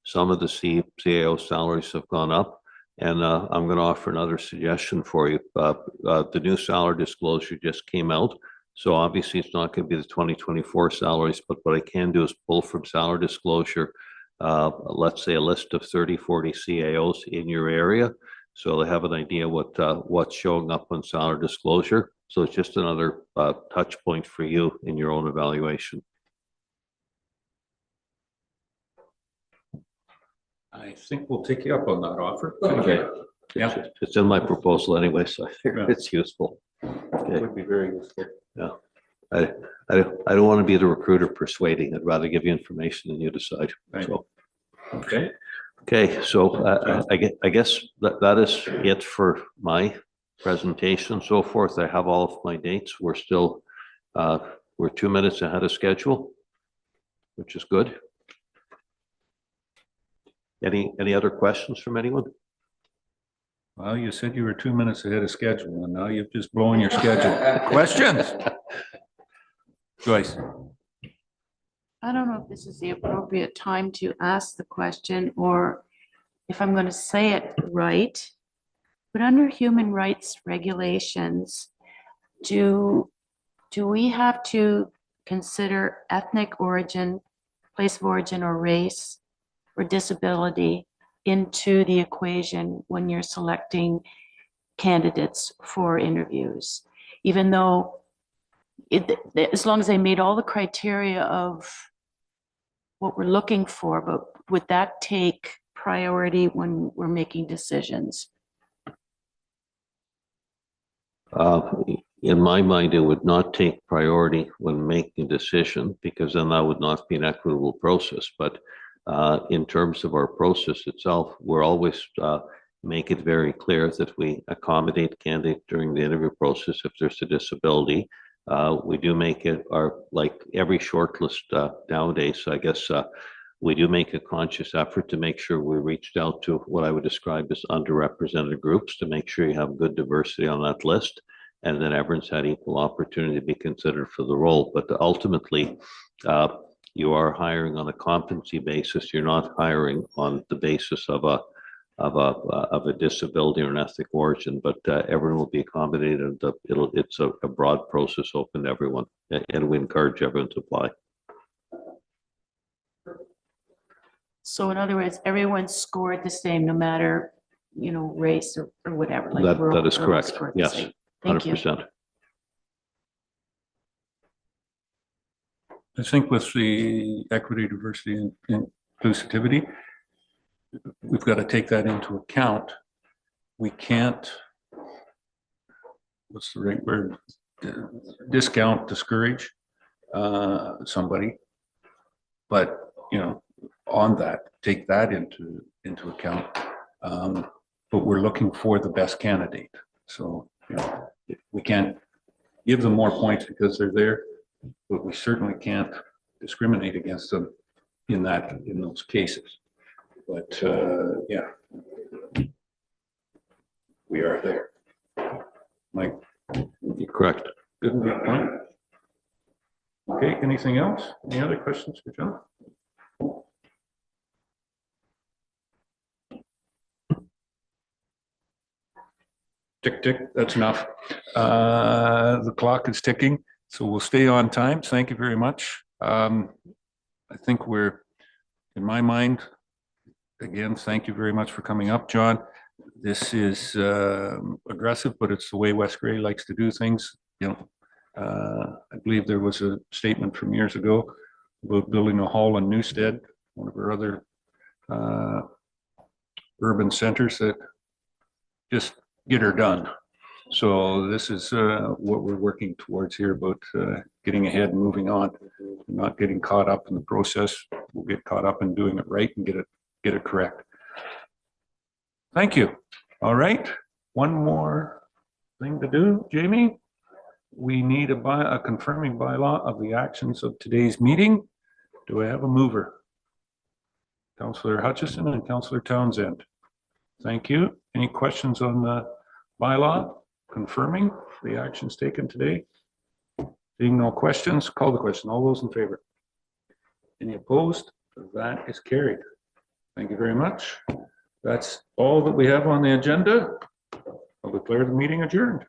Speaker 3: some of the CAO salaries have gone up. And I'm going to offer another suggestion for you. The new salary disclosure just came out. So obviously it's not going to be the 2024 salaries, but what I can do is pull from salary disclosure, let's say a list of 30, 40 CAOs in your area. So they have an idea what's showing up on salary disclosure. So it's just another touch point for you in your own evaluation.
Speaker 1: I think we'll take you up on that offer.
Speaker 3: Okay.
Speaker 1: Yeah.
Speaker 3: It's in my proposal anyway, so I think
Speaker 1: Yeah.
Speaker 3: it's useful.
Speaker 1: It
Speaker 3: Okay.
Speaker 1: would be very useful.
Speaker 3: Yeah. I don't want to be the recruiter persuading. I'd rather give you information and you decide.
Speaker 1: Right.
Speaker 3: So,
Speaker 1: Okay.
Speaker 3: okay, so I guess that is it for my presentation and so forth. I have all of my dates. We're 2 minutes ahead of schedule, which is good. Any other questions from anyone?
Speaker 1: Well, you said you were 2 minutes ahead of schedule, and now you've just blown your schedule. Questions? Joyce?
Speaker 8: I don't know if this is the appropriate time to ask the question or if I'm going to say it right. But under human rights regulations, do we have to consider ethnic origin, place of origin, or race or disability into the equation when you're selecting candidates for interviews? Even though as long as they meet all the criteria of what we're looking for, but would that take priority when we're making decisions?
Speaker 3: In my mind, it would not take priority when making a decision because then that would not be an equitable process. But in terms of our process itself, we're always make it very clear that we accommodate candidates during the interview process if there's a disability. We do make it like every shortlist nowadays, I guess, we do make a conscious effort to make sure we reached out to what I would describe as underrepresented groups to make sure you have good diversity on that list, and then everyone's had equal opportunity to be considered for the role. But ultimately, you are hiring on a competency basis. You're not hiring on the basis of a disability or an ethnic origin, but everyone will be accommodated. It's a broad process open to everyone, and we encourage everyone to apply.
Speaker 8: So in other words, everyone's scored the same, no matter, race or whatever. Like we're
Speaker 3: That is
Speaker 8: all
Speaker 3: correct.
Speaker 8: scored the
Speaker 3: Yes,
Speaker 8: same. Thank you.
Speaker 3: 100%.
Speaker 1: I think with the equity, diversity, and inclusivity, we've got to take that into account. We can't, what's the right word? Discount, discourage somebody. But, on that, take that into account. But we're looking for the best candidate. So, we can't give them more points because they're there, but we certainly can't discriminate against them in those cases. But yeah, we are there. Mike?
Speaker 3: Correct.
Speaker 1: Good point. Okay, anything else? Any other questions for John? Tick, tick, that's enough. The clock is ticking, so we'll stay on time. Thank you very much. I think we're, in my mind, again, thank you very much for coming up, John. This is aggressive, but it's the way West Grey likes to do things. I believe there was a statement from years ago about building a hall in Newstead, one of our other urban centers, that just get her done. So this is what we're working towards here, about getting ahead and moving on, not getting caught up in the process. We'll get caught up in doing it right and get it correct. Thank you. All right, one more thing to do, Jamie. We need a confirming bylaw of the actions of today's meeting. Do I have a mover? Councillor Hutchison and Councillor Townsend. Thank you. Any questions on the bylaw confirming the actions taken today? Seeing no questions, call the question. All those in favor? Any opposed? That is carried. Thank you very much. That's all that we have on the agenda. I'll declare the meeting adjourned.